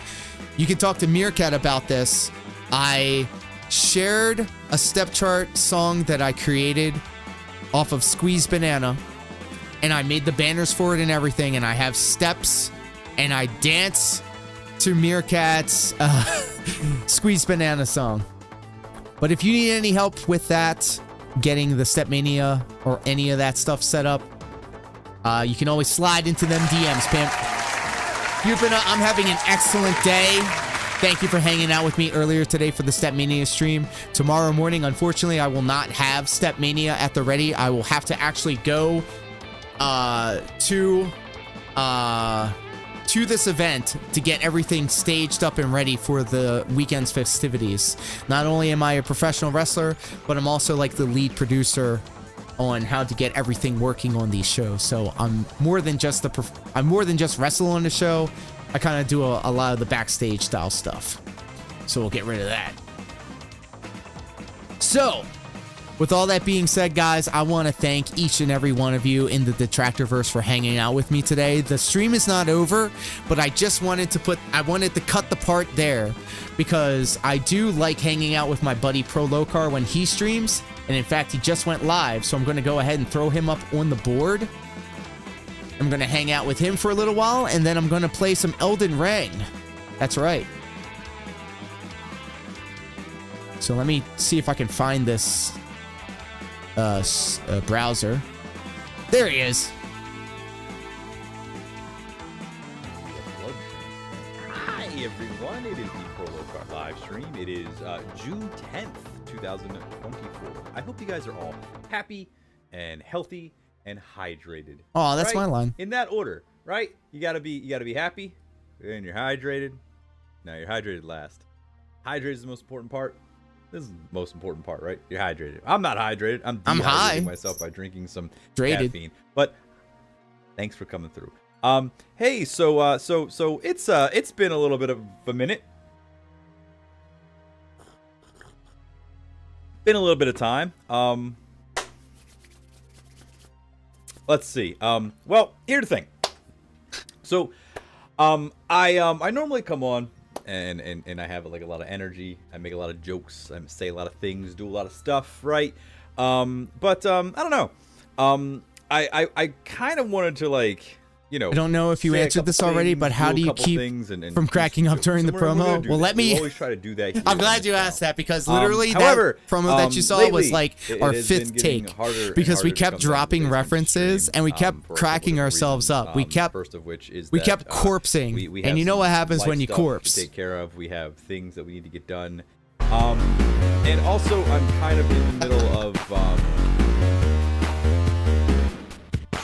You can talk to Meerkat about this. I shared a step chart song that I created off of Squeeze Banana, and I made the banners for it and everything, and I have steps, and I dance to Meerkat's Squeeze Banana song. But if you need any help with that, getting the Stepmania or any of that stuff set up, you can always slide into them DMs, Pimp. Yupina, I'm having an excellent day. Thank you for hanging out with me earlier today for the Stepmania stream. Tomorrow morning, unfortunately, I will not have Stepmania at the ready. I will have to actually go to this event to get everything staged up and ready for the weekend's festivities. Not only am I a professional wrestler, but I'm also like the lead producer on how to get everything working on these shows. So I'm more than just wrestle on the show. I kind of do a lot of the backstage style stuff. So we'll get rid of that. So, with all that being said, guys, I want to thank each and every one of you in the Detractorverse for hanging out with me today. The stream is not over, but I just wanted to cut the part there because I do like hanging out with my buddy Pro Locar when he streams. And in fact, he just went live, so I'm going to go ahead and throw him up on the board. I'm going to hang out with him for a little while, and then I'm going to play some Elden Ring. That's right. So let me see if I can find this browser. There he is. Hi, everyone. It is the Pro Locar live stream. It is June 10th, 2024. I hope you guys are all happy and healthy and hydrated. Oh, that's right? my line. In that order, right? You gotta be happy, then you're hydrated. Now you're hydrated last. Hydrated is the most important part. This is the most important part, right? You're hydrated. I'm not hydrated. I'm I'm dehydrating high. myself by drinking some Drated. caffeine. But thanks for coming through. Hey, so it's been a little bit of a minute. Been a little bit of time. Let's see. Well, here's the thing. So, I normally come on and I have like a lot of energy. I make a lot of jokes. I say a lot of things, do a lot of stuff, right? But I don't know. I kind of wanted to like, you know. I don't know if you say a answered couple this already, things, but how do you couple keep things and from do cracking some up jokes. during the And we're gonna promo? do Well, that. let me. We always try to do that. Here I'm on glad this you channel. asked that because literally However, that promo that you saw was lately, like it our has been fifth getting take harder and because we harder to kept come down to dropping the references stream, and we for a kept couple cracking different ourselves reasons. up. We kept First of which is we that, kept corpsing, we have and you know some what happens life when you stuff corpse. to take care of. We have things that we need to get done. And also I'm kind of in the middle of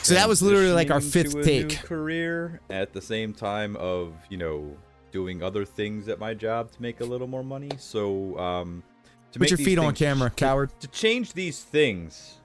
So that was literally like our transitioning fifth to a take. new career at the same time of, you know, doing other things at my job to make a little more money. So to Put make your these feet on things- camera, coward. to change these things,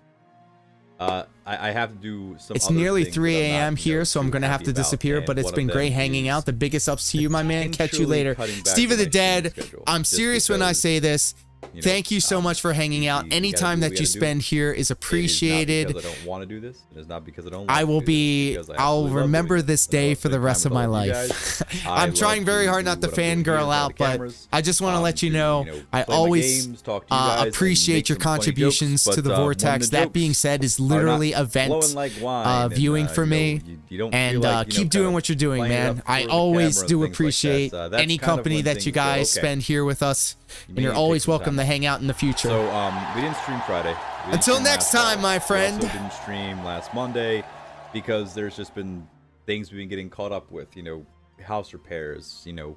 I have to do some. It's other nearly things 3 that I'm not, a.m. you know, here, so I'm too going to have happy to about, disappear, and but it's one of been great them hanging is out. The biggest ups to you, my man. Catch you potentially later. cutting back Steve on of the my Dead, streaming schedule, I'm just serious when I because, say this. you know, Thank you so much for hanging out. we gotta Any do time what that we you gotta do. spend here is It is not appreciated. because I don't want to do this. It is not because I don't. I want will to do be, this, because I I'll absolutely love remember doing this and I day love for the spending rest time of my with all you life. guys. I I'm love trying very hard not to do what I'm doing here in fangirl front of out, the but cameras, I just want to let you to, know, I play my always games, talk to you guys, and appreciate make your some funny contributions jokes, to the but, when Vortex. That being jokes said, is are not literally event flowing like wine, viewing and, for you know, me. you don't And feel like, you know, keep doing kinda what you're doing, playing it man. up I for the always camera and do things like that. appreciate So that's any kind of company when that you things go, guys okay. spend here with us, You and you're may always take some welcome time to off. hang out in the future. So we didn't stream Friday. We didn't Until stream next last time, my Friday. friend. We also didn't stream last Monday because there's just been things we've been getting caught up with. You know, house repairs. You know,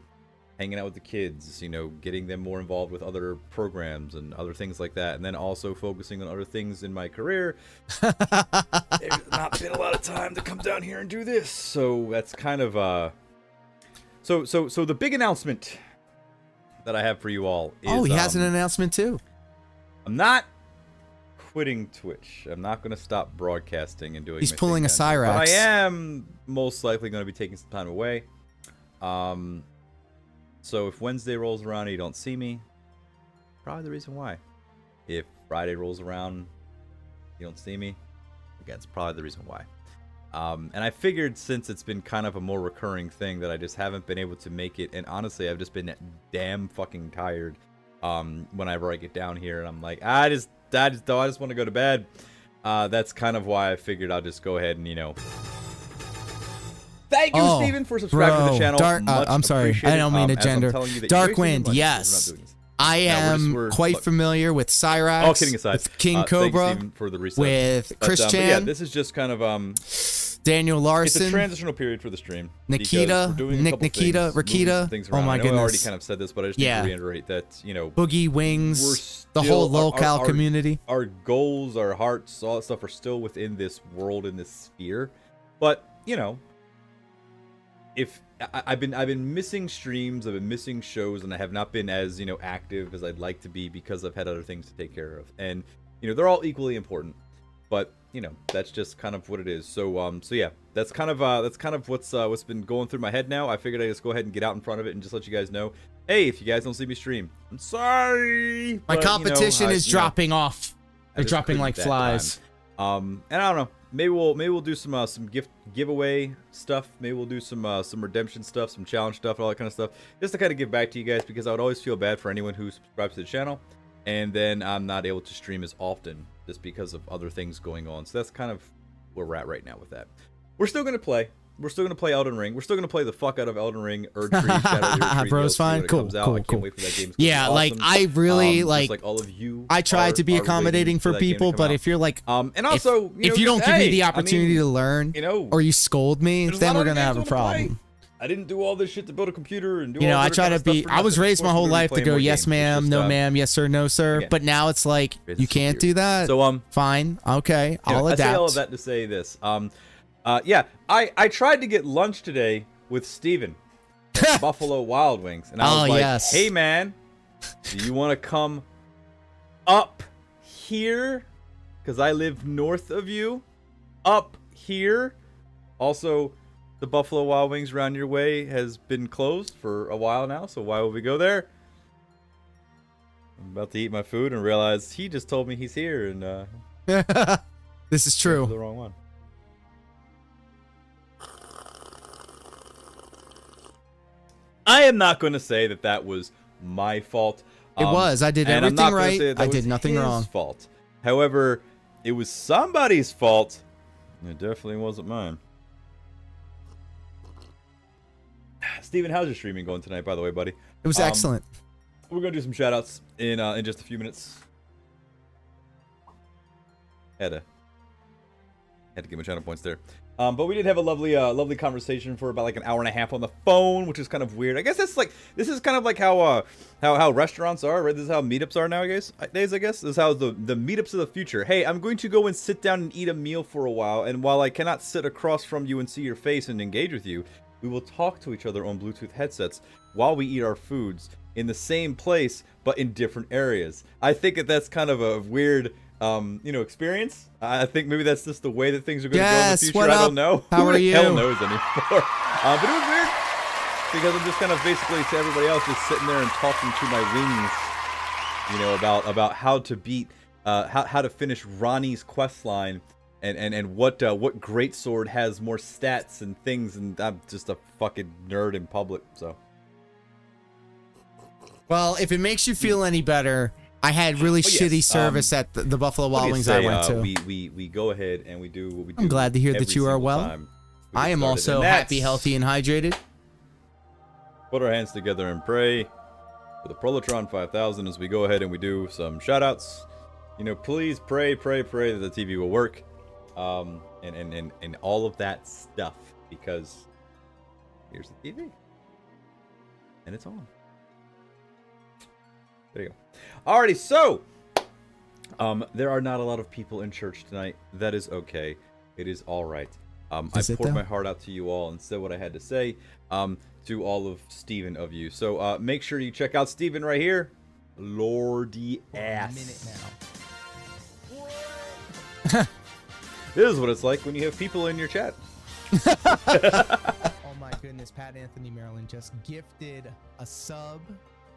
hanging out with the kids. You know, getting them more involved with other programs and other things like that. And then also focusing on other things in my career. There's not been a lot of time to come down here and do this. So that's kind of So the big announcement that I have for you all is Oh, he has an announcement too. I'm not quitting Twitch. I'm not going to stop broadcasting and doing. He's my pulling thing a down here, but Cyrax. I am most likely going to be taking some time away. So if Wednesday rolls around and you don't see me, probably the reason why. If Friday rolls around, you don't see me, again, it's probably the reason why. And I figured since it's been kind of a more recurring thing that I just haven't been able to make it, and honestly, I've just been damn fucking tired. Whenever I get down here, and I'm like, I just want to go to bed. That's kind of why I figured I'll just go ahead and, you know. Thank you, Steven, for subscribing to the channel. I'm sorry, I don't mean to gender. Darkwind, yes. I am quite familiar with Cyrax, oh, kidding aside, with King thank you, Cobra, Steven, for the reset. with Chris but Chan, yeah, this is just kind of Daniel it's a Larson, transitional period for the stream. Nikita, Nikita, Rakita. Oh my I know goodness. I already kind of said this, but I just need to reiterate that, you know, Boogie Wings, the still- whole locale community. Our goals, our hearts, all that stuff are still within this world, in this sphere. But, you know, if I've been missing streams, I've been missing shows, and I have not been as, you know, active as I'd like to be because I've had other things to take care of. And, you know, they're all equally important. But, you know, that's just kind of what it is. So yeah, that's kind of what's been going through my head now. I figured I'd just go ahead and get out in front of it and just let you guys know, hey, if you guys don't see me stream, I'm sorry. My but, competition you know, is dropping off. They're just dropping couldn't like that flies. time. And I don't know. Maybe we'll do some giveaway stuff. Maybe we'll do some redemption stuff, some challenge stuff, all that kind of stuff, just to kind of give back to you guys, because I would always feel bad for anyone who subscribes to the channel, and then I'm not able to stream as often just because of other things going on. So that's kind of where we're at right now with that. We're still gonna play. We're still gonna play Elden Ring. We're still gonna play the fuck out of Elden Ring. Bro's fine. Cool. I can't wait for that game. Yeah, like I really like all of you. I try to be accommodating for people, but if you're like, and also if you don't give me the opportunity to learn, you know, or you scold me, then we're gonna have a problem. I didn't do all this shit to build a computer and do. You know, all I this try other to stuff be. for I was nothing. raised my Of course whole we're gonna be life to playing go more yes games. It's ma'am, just, no ma'am, yes sir, no sir. again, But now it's like it's you can't weird. do that. So fine, okay, I'll I adapt. say all of that to say this. Yeah, I tried to get lunch today with Steven at Buffalo Wild Wings, and I was like, yes. hey man, do you want to come up here, because I live north of you. Up here. Also, the Buffalo Wild Wings around your way has been closed for a while now, so why would we go there? I'm about to eat my food and realize he just told me he's here, and This is the true. wrong one. I am not going to say that that was my fault. It was. I did and I'm everything not gonna right. say that I was did nothing his wrong. fault. However, it was somebody's fault. It definitely wasn't mine. Steven, how's your streaming going tonight, by the way, buddy? It was excellent. We're going to do some shout-outs in just a few minutes. Had to get my channel points there. But we did have a lovely conversation for about like an hour and a half on the phone, which is kind of weird. I guess that's like, this is kind of like how restaurants are, right? This is how meetups are nowadays, I guess. This is how the meetups of the future. Hey, I'm going to go and sit down and eat a meal for a while, and while I cannot sit across from you and see your face and engage with you, we will talk to each other on Bluetooth headsets while we eat our foods in the same place, but in different areas. I think that's kind of a weird, experience. I think maybe that's just the way that things are going to go in the future. What I up? don't know. How Who are the you? hell knows anymore? But it was weird because I'm just kind of basically to everybody else just sitting there and talking to my wings, about how to beat, how to finish Ronnie's quest line. And what greatsword has more stats and things, and I'm just a fucking nerd in public, so. Well, if it makes you feel any better, I had really shitty service at the Buffalo Wild Wings I went to. We go ahead and we do what we do. I'm glad to hear that every you are single well. time we get I am started, also and that's happy, healthy, and hydrated. Put our hands together and pray for the Prolotron 5000 as we go ahead and we do some shoutouts. Please pray that the TV will work. And all of that stuff, because here's the TV and it's on. There you go. Alrighty, so there are not a lot of people in church tonight. That is okay. It is all right. I poured my heart out to you all and said what I had to say to all of Steven of you. So make sure you check out Steven right here. Lordy ass. This is what it's like when you have people in your chat. Oh my goodness, Pat Anthony Maryland just gifted a sub.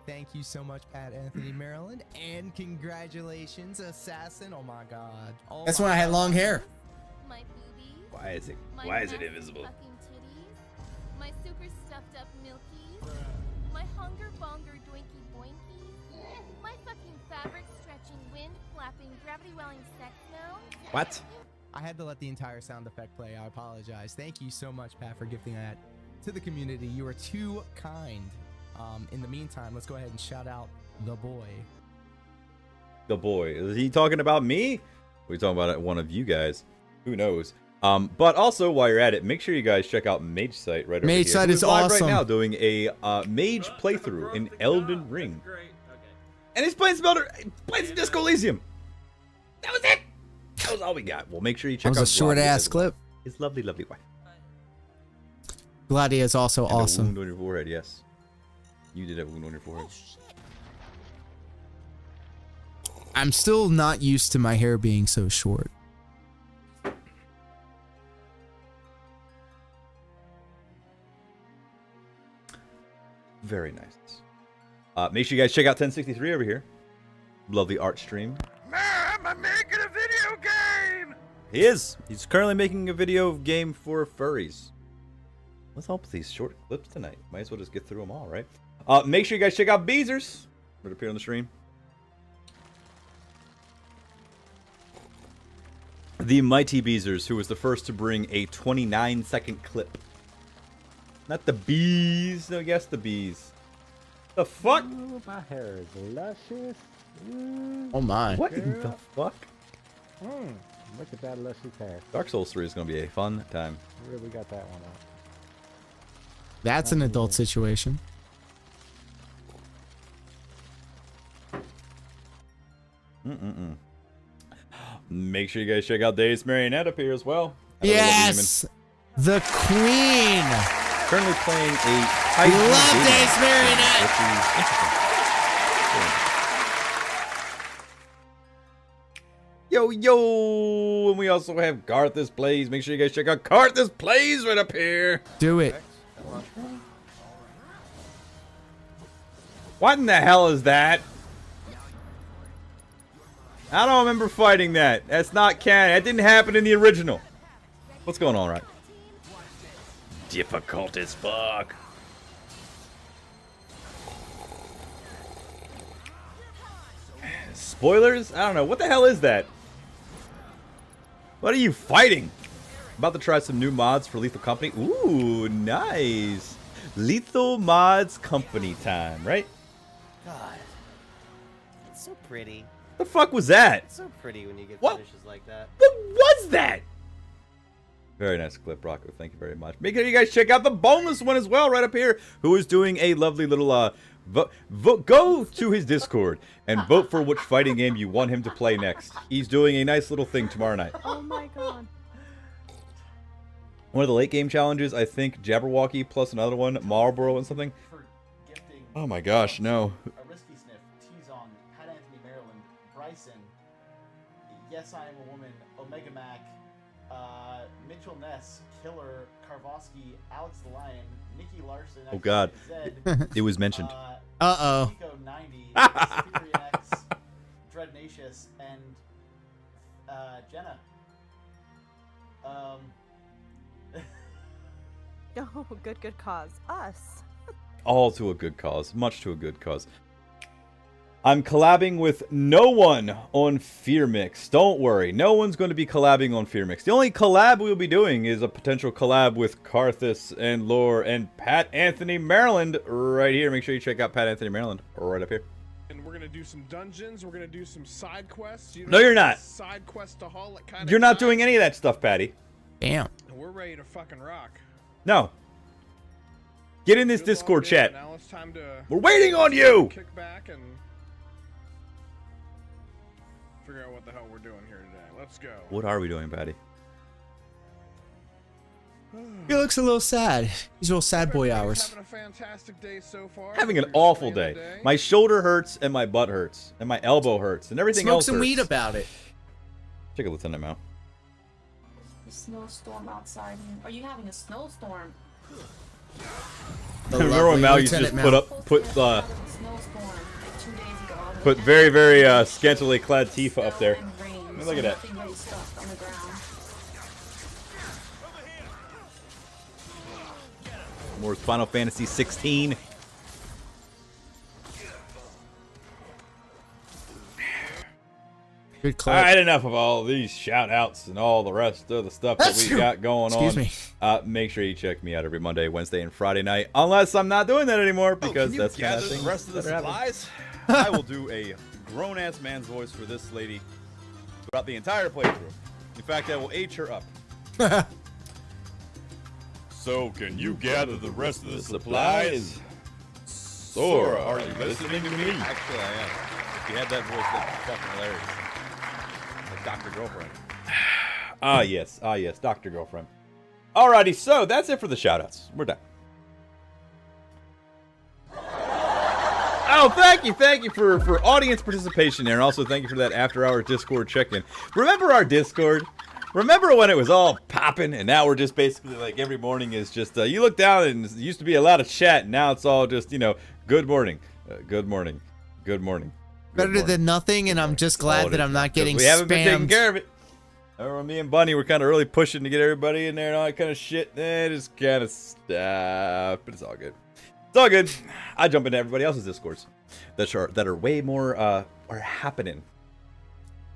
Thank you so much, Pat Anthony Maryland, and congratulations, Assassin. Oh my god. That's when I had long hair. My boobies. Why is it invisible? Fucking titties. My super stuffed up milkies. My hunger bonger doinky boinkies. My fucking fabric stretching wind flapping gravity welling sex moans. What? I had to let the entire sound effect play. I apologize. Thank you so much, Pat, for gifting that to the community. You are too kind. In the meantime, let's go ahead and shout out the boy. The boy. Is he talking about me? We're talking about one of you guys. Who knows? But also, while you're at it, make sure you guys check out Mage Site right over here. Mage Site is live awesome. right now doing a Mage playthrough in Elden Ring. And he's playing some Disco Elysium. That was it. That was all we got. Well, make sure you check out. That was a short-ass clip. His lovely wife. Gladiator is also And awesome. a wound on your forehead, yes. You did have a wound on your forehead. I'm still not used to my hair being so short. Very nice. Make sure you guys check out 1063 over here. Lovely art stream. Mom, I'm making a video game! He is. He's currently making a video game for furries. Let's help these short clips tonight. Might as well just get through them all, right? Make sure you guys check out Beezers. Right up here on the stream. The Mighty Beezers, who was the first to bring a 29-second clip. Not the bees. No, yes, the bees. The fuck? Ooh, my hair is luscious. Oh my. What in the fuck? Look at that luscious hair. Dark Souls 3 is going to be a fun time. Really got that one up. That's an adult situation. Make sure you guys check out Dave's Marionette up here as well. Yes! The Queen! Currently playing a We love Dave's Marionette! which is interesting. Yo, yo! And we also have Carthus Plays. Make sure you guys check out Carthus Plays right up here. Do it. What in the hell is that? I don't remember fighting that. That's not canon. That didn't happen in the original. What's going on, right? Difficult as fuck. Spoilers? I don't know. What the hell is that? What are you fighting? About to try some new mods for Lethal Company. Ooh, nice. Lethal Mods Company time, right? God. It's so pretty. The fuck was that? It's so pretty when you get What? finishes like that. What was that? Very nice clip, Rocco. Thank you very much. Make sure you guys check out the bonus one as well right up here, who is doing a lovely little go to his Discord and vote for which fighting game you want him to play next. He's doing a nice little thing tomorrow night. Oh my god. One of the late game challenges, I think Jabberwocky plus another one, Marlboro and something. For gifting Oh my gosh, no. a Risky Sniff, T-Zong, Pat Anthony Maryland, Bryson, Yes I Am a Woman, Omega Mac, Mitchell Ness, Killer, Karvosky, Alex the Lion, Nikki Larson, Oh god. Zed, It was mentioned. Uh-oh. Chico 90, Superior X, Dreadnatius, and Jenna. Oh, good cause. Us. All to a good cause. Much to a good cause. I'm collabing with no one on Fear Mix. Don't worry. No one's going to be collabing on Fear Mix. The only collab we'll be doing is a potential collab with Carthus and Lore and Pat Anthony Maryland right here. Make sure you check out Pat Anthony Maryland right up here. And we're gonna do some dungeons. We're gonna do some side quests. No, you're not. Side questaholic kind of. You're not doing any of that stuff, Patty. Damn. We're ready to fucking rock. No. Get in this Good Discord long day, chat. Now it's time to We're waiting on you! kick back and figure out what the hell we're doing here today. Let's go. What are we doing, Patty? He looks a little sad. He's a little sad boy Everybody's hours. Having a fantastic day so far. Having an You're awful enjoying day. the My shoulder hurts and my butt hurts. And my elbow hurts. And everything Smoke else some hurts. weed about it. Check a Lieutenant Mount. Snowstorm outside. Are you having a snowstorm? The Remember when lovely Mal used to just Lieutenant put very, very scantily clad Tifa up there. I mean, look at that. More Final Fantasy 16. Good clip. Alright, enough of all these shout outs and all the rest of the stuff that we got going on. Excuse me. Make sure you check me out every Monday, Wednesday, and Friday night. Unless I'm not doing that anymore, because that's kind of thing. the rest of the that happens. supplies. I will do a grown-ass man's voice for this lady throughout the entire playthrough. In fact, I will age her up. So, can you gather the rest of the supplies? Sora, are you listening to me? Actually, I am. If you had that voice, that'd be fucking hilarious. Like Dr. Girlfriend. Ah, yes, Dr. Girlfriend. Alrighty, so that's it for the shoutouts. We're done. Oh, thank you for audience participation there, and also thank you for that after-hour Discord check-in. Remember our Discord? Remember when it was all popping, and now we're just basically like every morning is just, you look down and it used to be a lot of chat, and now it's all just, you know, good morning, good morning, good morning. Better than nothing, and I'm just glad that I'm not getting We haven't been taking spammed. care of it. Remember me and Bunny were kind of really pushing to get everybody in there and all that kind of shit. Just kind of stuff, but it's all good. It's all good. I jump into everybody else's Discords that are way more are happening.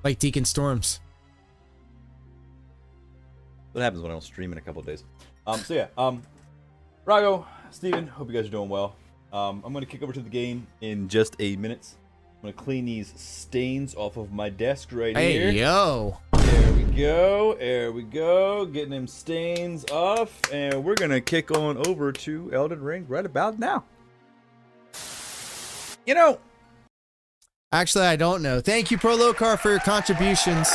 Like Deacon Storms. What happens when I don't stream in a couple of days? So yeah, Rago, Steven, hope you guys are doing well. I'm gonna kick over to the game in just a minute. I'm gonna clean these stains off of my desk right here. Hey, yo. There we go. Getting them stains off, and we're gonna kick on over to Elden Ring right about now. You know, Actually, I don't know. Thank you, Prolocar, for your contributions.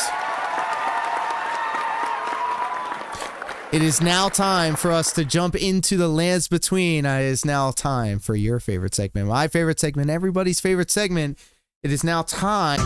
It is now time for us to jump into the lands between. It is now time for your favorite segment, my favorite segment, everybody's favorite segment. It is now time